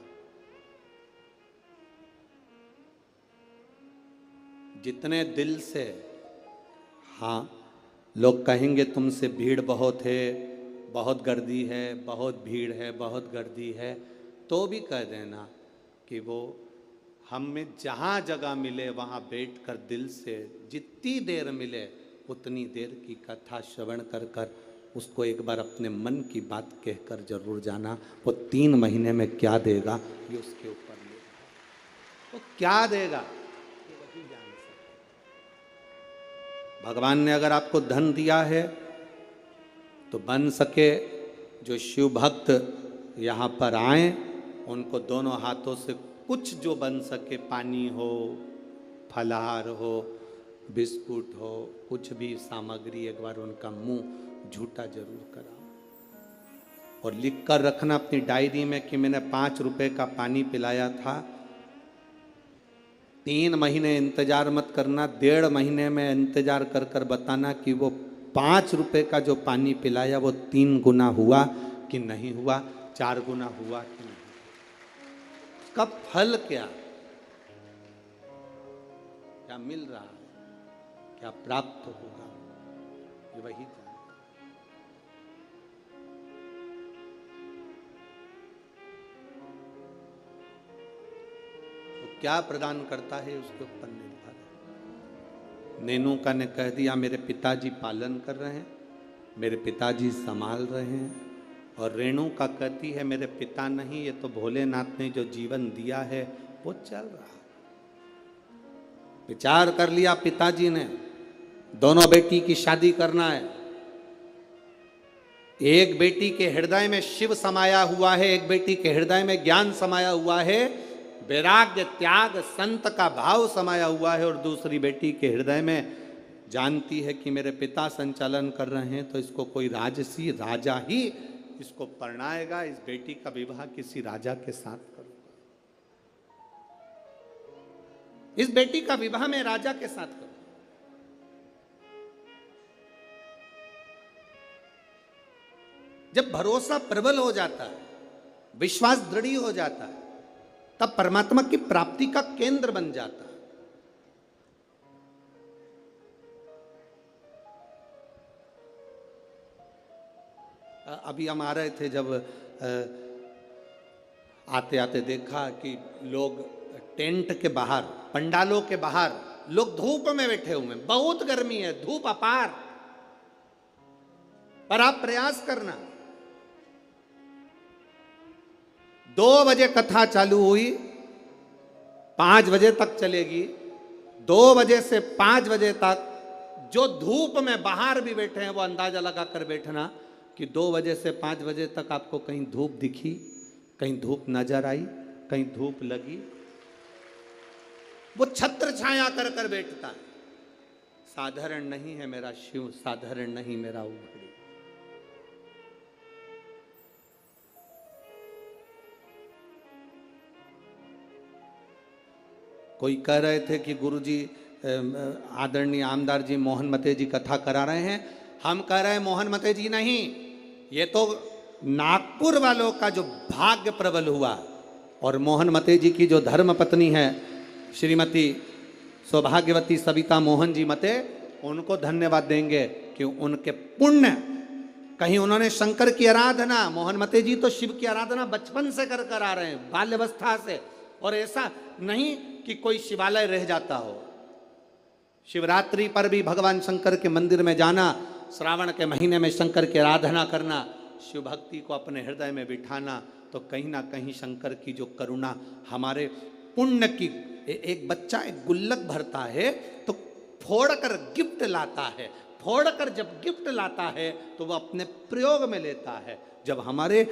जितने दिल से, हाँ लोग कहेंगे तुमसे भीड़ बहुत है, बहुत गर्दी है, बहुत भीड़ है, बहुत गर्दी है, तो भी कह देना कि वो हम में जहाँ जगह मिले वहाँ बैठकर दिल से जितनी देर मिले उतनी देर की कथा श्रवण कर कर उसको एक बार अपने मन की बात कहकर जरूर जाना। वो 3 महीने में क्या देगा ये उसके ऊपर निर्भर। वो क्या देगा ये वही जान सकता। भगवान ने अगर आपको धन दिया है तो बन सके जो शिव भक्त यहाँ पर आए उनको दोनों हाथों से कुछ जो बन सके, पानी हो, फलाहार हो, बिस्कुट हो, कुछ भी सामग्री, एक बार उनका मुंह झूठा जरूर कराओ और लिख कर रखना अपनी डायरी में कि मैंने 5 रुपए का पानी पिलाया था। 3 महीने इंतजार मत करना, 1.5 महीने में इंतजार कर कर बताना कि वो 5 रुपए का जो पानी पिलाया वो 3 गुना हुआ कि नहीं हुआ, 4 गुना हुआ कि नहीं। उसका फल क्या क्या मिल रहा है, क्या प्राप्त होगा, ये वही था। तो क्या प्रदान करता है उसके ऊपर निर्भर है। नेनुका ने कह दिया मेरे पिताजी पालन कर रहे हैं, मेरे पिताजी संभाल रहे हैं, और रेणुका कहती है मेरे पिता नहीं, ये तो भोलेनाथ ने जो जीवन दिया है वो चल रहा है। विचार कर लिया पिताजी ने, दोनों बेटी की शादी करना है। एक बेटी के हृदय में शिव समाया हुआ है, एक बेटी के हृदय में ज्ञान समाया हुआ है। वैराग्य त्याग संत का भाव समाया हुआ है और दूसरी बेटी के हृदय में जानती है कि मेरे पिता संचालन कर रहे हैं तो इसको कोई राजसी राजा ही इसको परणाएगा, इस बेटी का विवाह किसी राजा के साथ करूंगा, इस बेटी का विवाह मैं राजा के साथ करूंगा। जब भरोसा प्रबल हो जाता है, विश्वास दृढ़ हो जाता है, तब परमात्मा की प्राप्ति का केंद्र बन जाता है। अभी हम आ रहे थे, जब आते आते देखा कि लोग टेंट के बाहर, पंडालों के बाहर लोग धूप में बैठे हुए हैं। बहुत गर्मी है, धूप अपार, पर आप प्रयास करना। 2 बजे कथा चालू हुई, 5 बजे तक चलेगी। 2 बजे से 5 बजे तक जो धूप में बाहर भी बैठे हैं वो अंदाजा लगा कर बैठना कि 2 बजे से 5 बजे तक आपको कहीं धूप दिखी, कहीं धूप नजर आई, कहीं धूप लगी। वो छत्र छाया कर कर बैठता है। साधारण नहीं है मेरा शिव, साधारण नहीं मेरा उघड़ी। कोई कह रहे थे कि गुरुजी आदरणीय आमदार जी मोहन मते जी कथा करा रहे हैं। हम कह रहे हैं मोहन मते जी नहीं, ये तो नागपुर वालों का जो भाग्य प्रबल हुआ, और मोहन मते जी की जो धर्म पत्नी है श्रीमती सौभाग्यवती सविता मोहन जी मते, उनको धन्यवाद देंगे कि उनके पुण्य, कहीं उन्होंने शंकर की आराधना, मोहन मते जी तो शिव की आराधना बचपन से कर कर आ रहे हैं, बाल्यावस्था से, और ऐसा नहीं कि कोई शिवालय रह जाता हो। शिवरात्रि पर भी भगवान शंकर के मंदिर में जाना, श्रावण के महीने में शंकर की आराधना करना, शिव भक्ति को अपने हृदय में बिठाना, तो कहीं ना कहीं शंकर की जो करुणा हमारे पुण्य की। एक बच्चा एक गुल्लक भरता है तो फोड़कर गिफ्ट लाता है, फोड़कर जब गिफ्ट लाता है तो वह अपने प्रयोग में लेता है। जब हमारे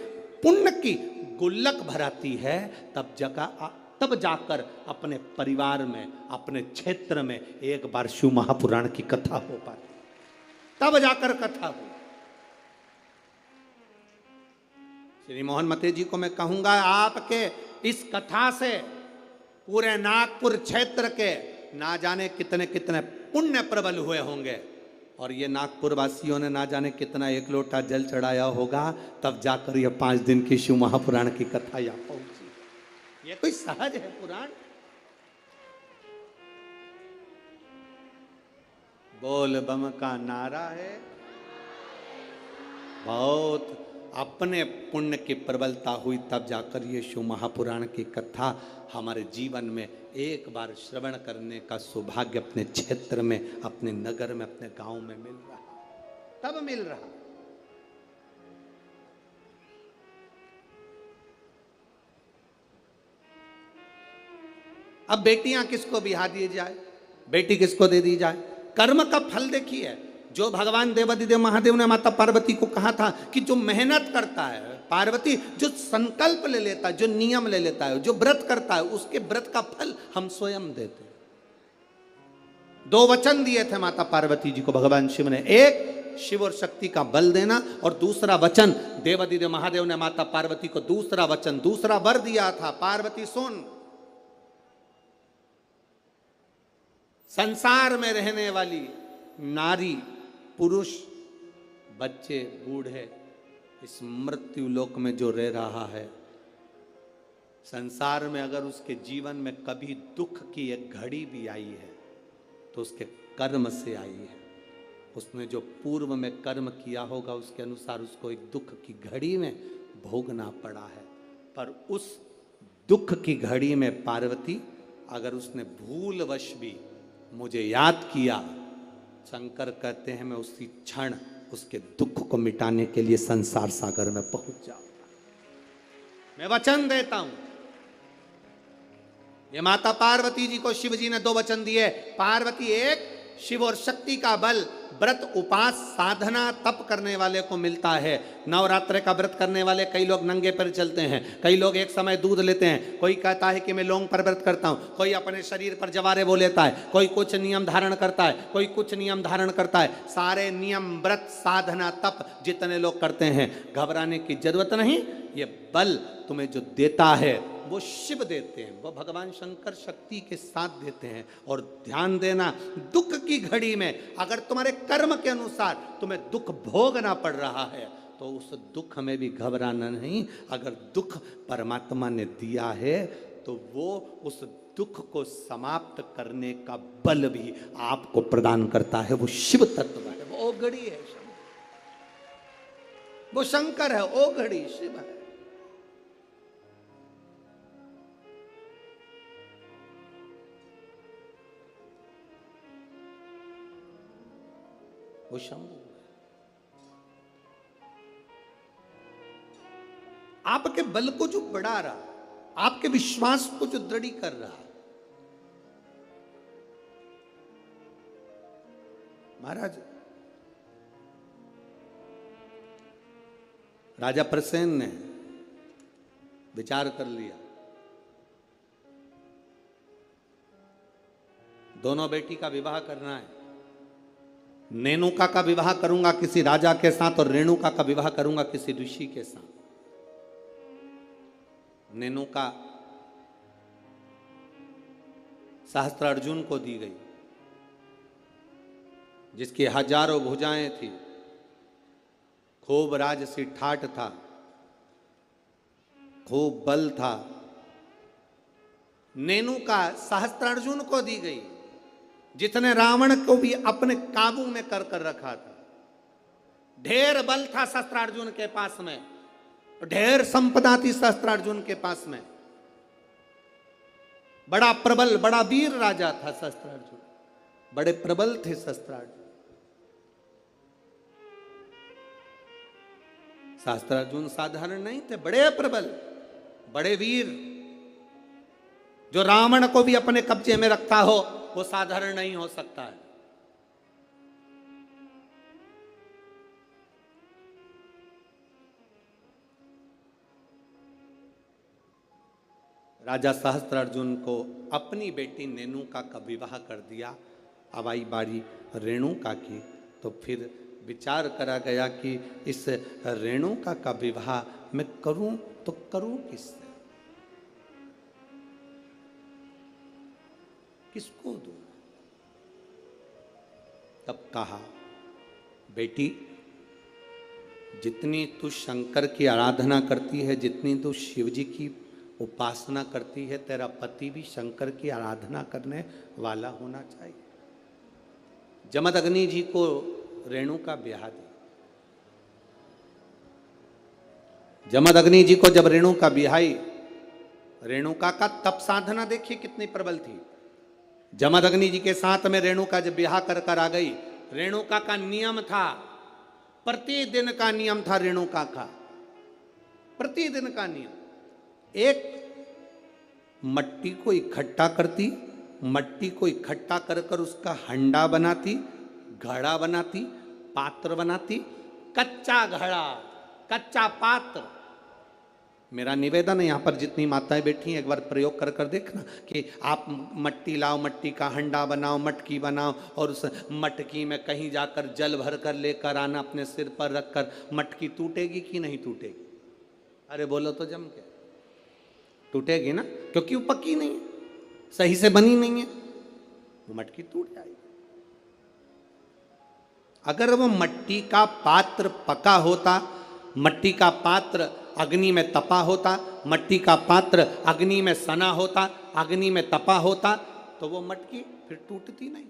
पुण्य की गुल्लक भराती है तब जाकर अपने परिवार में, अपने क्षेत्र में एक बार शिव महापुराण की कथा हो पाती, तब जाकर कथा हो। श्री मोहन मते जी को मैं कहूंगा, आपके इस कथा से पूरे नागपुर क्षेत्र के ना जाने कितने कितने पुण्य प्रबल हुए होंगे, और ये नागपुर वासियों ने ना जाने कितना 1 लोटा जल चढ़ाया होगा, तब जाकर ये 5 दिन की शिव महापुराण की कथा यहाँ पहुंची। ये कोई सहज है पुराण? बोल बम का नारा है। बहुत अपने पुण्य की प्रबलता हुई, तब जाकर ये शिव महापुराण की कथा हमारे जीवन में एक बार श्रवण करने का सौभाग्य अपने क्षेत्र में, अपने नगर में, अपने गांव में मिल रहा, तब मिल रहा। अब बेटियां किसको बिहा दी जाए, बेटी किसको दे दी जाए? कर्म का फल देखिए। जो भगवान देवादिदेव महादेव ने माता पार्वती को कहा था कि जो मेहनत करता है, पार्वती जो संकल्प ले लेता है, जो नियम ले लेता है, जो व्रत करता है, उसके व्रत का फल हम स्वयं देते हैं। 2 वचन दिए थे माता पार्वती जी को भगवान शिव ने, एक शिव और शक्ति का बल देना, और दूसरा वचन देवादिदेव महादेव ने माता पार्वती को दूसरा वचन, दूसरा वर दिया था, पार्वती सुन, संसार में रहने वाली नारी, पुरुष, बच्चे, बूढ़े, इस मृत्यु लोक में जो रह रहा है, संसार में अगर उसके जीवन में कभी दुख की एक घड़ी भी आई है तो उसके कर्म से आई है। उसने जो पूर्व में कर्म किया होगा उसके अनुसार उसको एक दुख की घड़ी में भोगना पड़ा है। पर उस दुख की घड़ी में पार्वती, अगर उसने भूलवश भी मुझे याद किया, शंकर कहते हैं मैं उसी क्षण उसके दुख को मिटाने के लिए संसार सागर में पहुंच जाऊंगा। मैं वचन देता हूं। ये माता पार्वती जी को शिव जी ने 2 वचन दिए। पार्वती, एक शिव और शक्ति का बल व्रत उपास साधना तप करने वाले को मिलता है। नवरात्र का व्रत करने वाले कई लोग नंगे पैर चलते हैं, कई लोग एक समय दूध लेते हैं, कोई कहता है कि मैं लौंग पर व्रत करता हूँ, कोई अपने शरीर पर जवारे बो लेता है, कोई कुछ नियम धारण करता है, कोई कुछ नियम धारण करता है। सारे नियम व्रत साधना तप जितने लोग करते हैं, घबराने की जरूरत नहीं। ये बल तुम्हें जो देता है वो शिव देते हैं, वो भगवान शंकर शक्ति के साथ देते हैं। और ध्यान देना, दुख की घड़ी में अगर तुम्हारे कर्म के अनुसार तुम्हें दुख भोगना पड़ रहा है तो उस दुख में भी घबराना नहीं। अगर दुख परमात्मा ने दिया है तो वो उस दुख को समाप्त करने का बल भी आपको प्रदान करता है। वो शिव तत्व है, वो ओघड़ी है, वो शंकर है, ओघड़ी शिव है। वो शंभु है। आपके बल को जो बढ़ा रहा, आपके विश्वास को जो दृढ़ कर रहा। महाराज राजा प्रसेन ने विचार कर लिया, दोनों बेटी का विवाह करना है। नेनुका का विवाह करूंगा किसी राजा के साथ और रेणुका का विवाह करूंगा किसी ऋषि के साथ। नेनुका सहस्त्रार्जुन को दी गई, जिसकी हजारों भुजाएं थी, खूब राजसी ठाठ था, खूब बल था। नेनुका सहस्त्रार्जुन को दी गई, जितने रावण को भी अपने काबू में कर रखा था। ढेर बल था सहस्त्रार्जुन के पास में, ढेर संपदा थी सहस्त्रार्जुन के पास में। बड़ा प्रबल, बड़ा वीर राजा था सहस्त्रार्जुन, बड़े प्रबल थे सहस्त्रार्जुन। सहस्त्रार्जुन साधारण नहीं थे, बड़े प्रबल, बड़े वीर। जो रावण को भी अपने कब्जे में रखता हो वो साधारण नहीं हो सकता है। राजा सहस्त्रार्जुन को अपनी बेटी नेनुका का विवाह कर दिया। अब आई बारी रेणुका की, तो फिर विचार करा गया कि इस रेणुका का विवाह मैं करूं तो करूं किससे, किसको दूं। तब कहा, बेटी जितनी तू शंकर की आराधना करती है, जितनी तू शिव जी की उपासना करती है, तेरा पति भी शंकर की आराधना करने वाला होना चाहिए। जमदग्नि जी को रेणुका ब्याह दी। जमदग्नि जी को जब रेणुका ब्याही, रेणुका का तप साधना देखिए कितनी प्रबल थी। जमदग्नि जी के साथ में रेणुका जब ब्याह कर आ गई, रेणुका का नियम था, प्रतिदिन का नियम था रेणुका का, प्रतिदिन का नियम। एक मट्टी को इकट्ठा करती, मट्टी को इकट्ठा कर कर उसका हंडा बनाती, घड़ा बनाती, पात्र बनाती, कच्चा घड़ा, कच्चा पात्र। मेरा निवेदन है, यहाँ पर जितनी माताएं बैठी हैं, एक बार प्रयोग कर कर देखना कि आप मट्टी लाओ, मट्टी का हंडा बनाओ, मटकी बनाओ, और उस मटकी में कहीं जाकर जल भर कर लेकर आना, अपने सिर पर रखकर। मटकी टूटेगी कि नहीं टूटेगी? अरे बोलो तो जम के। टूटेगी ना, क्योंकि वो पक्की नहीं है, सही से बनी नहीं है, वो मटकी टूट जाएगी। अगर वो मट्टी का पात्र पका होता, मट्टी का पात्र अग्नि में तपा होता, मट्टी का पात्र अग्नि में सना होता, अग्नि में तपा होता, तो वो मटकी फिर टूटती नहीं।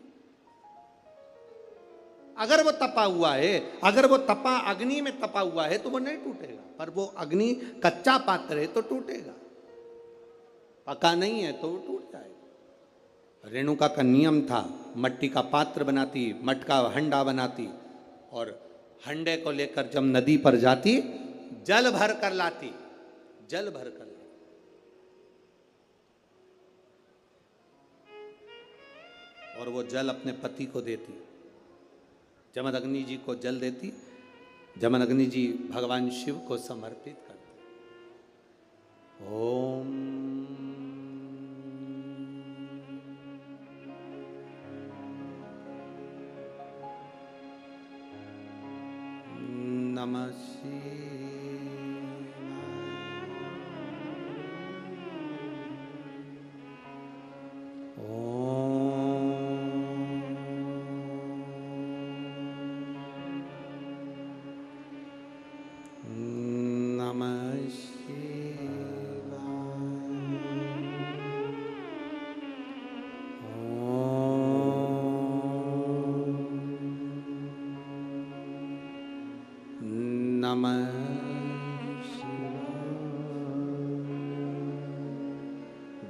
अगर वो तपा हुआ है, अगर वो तपा अग्नि में तपा हुआ है तो वो नहीं टूटेगा, पर वो अग्नि कच्चा पात्र है तो टूटेगा, पका नहीं है तो वो टूट जाएगा। रेणुका का नियम था, मट्टी का पात्र बनाती, मटका हंडा बनाती, और हंडे को लेकर जब नदी पर जाती, जल भर कर लाती, जल भर कर लाती। और वो जल अपने पति को देती। जमदग्नि जी को जल देती, जमदग्नि जी भगवान शिव को समर्पित करते। ओम नमः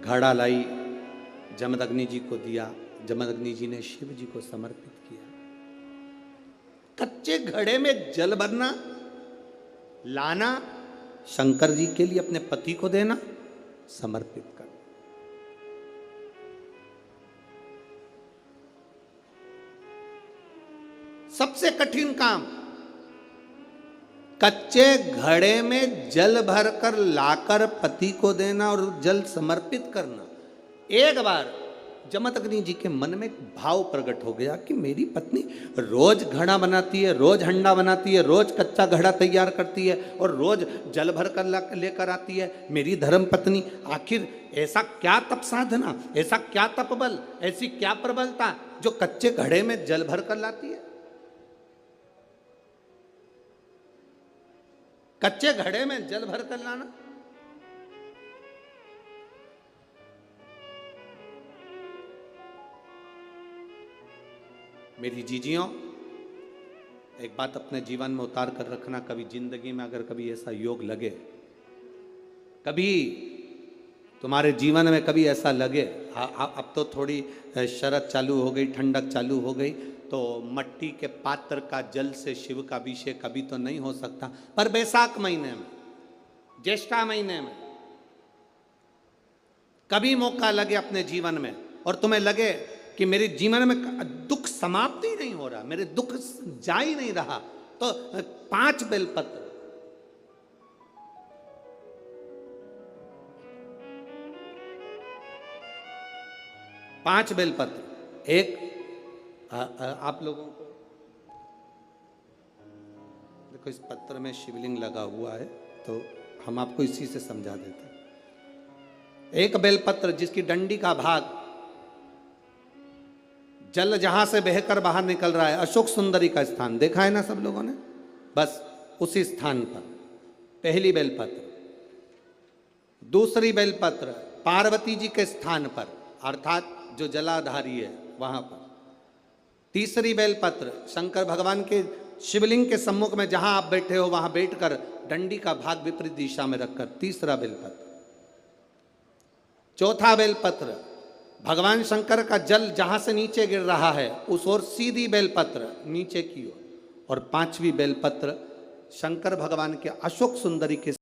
घड़ा लाई, जमदग्नि जी को दिया, जमदग्नि जी ने शिव जी को समर्पित किया। कच्चे घड़े में जल भरना, लाना, शंकर जी के लिए अपने पति को देना, समर्पित करना। सबसे कठिन काम, कच्चे घड़े में जल भरकर लाकर पति को देना और जल समर्पित करना। एक बार जमदग्नि जी के मन में एक भाव प्रकट हो गया कि मेरी पत्नी रोज घड़ा बनाती है, रोज हंडा बनाती है, रोज कच्चा घड़ा तैयार करती है और रोज जल भर कर लेकर आती है। मेरी धर्म पत्नी, आखिर ऐसा क्या तप साधना, ऐसा क्या तप बल, ऐसी क्या प्रबलता जो कच्चे घड़े में जल भर कर लाती है। कच्चे घड़े में जल भर कर लाना। मेरी जीजियों, एक बात अपने जीवन में उतार कर रखना, कभी जिंदगी में अगर कभी ऐसा योग लगे, कभी तुम्हारे जीवन में कभी ऐसा लगे, अब तो थोड़ी शरद चालू हो गई, ठंडक चालू हो गई, तो मट्टी के पात्र का जल से शिव का अभिषेक कभी तो नहीं हो सकता, पर बैसाख महीने में, ज्येष्ठा महीने में कभी मौका लगे अपने जीवन में और तुम्हें लगे कि मेरे जीवन में दुख समाप्त ही नहीं हो रहा, मेरे दुख जा ही नहीं रहा, तो 5 बेलपत्र, एक आप लोगों को देखो, इस पत्र में शिवलिंग लगा हुआ है तो हम आपको इसी से समझा देते हैं। एक बेलपत्र जिसकी डंडी का भाग जल जहां से बहकर बाहर निकल रहा है, अशोक सुंदरी का स्थान देखा है ना सब लोगों ने, बस उसी स्थान पर पहली बेलपत्र। दूसरी बेलपत्र पार्वती जी के स्थान पर, अर्थात जो जलाधारी है वहां पर। तीसरी बेलपत्र शंकर भगवान के शिवलिंग के सम्मुख में जहां आप बैठे हो वहां बैठकर डंडी का भाग विपरीत दिशा में रखकर, तीसरा बेलपत्र। चौथा बेलपत्र भगवान शंकर का जल जहां से नीचे गिर रहा है उस ओर सीधी बेलपत्र नीचे की ओर। और 5वीं बेलपत्र शंकर भगवान के अशोक सुंदरी के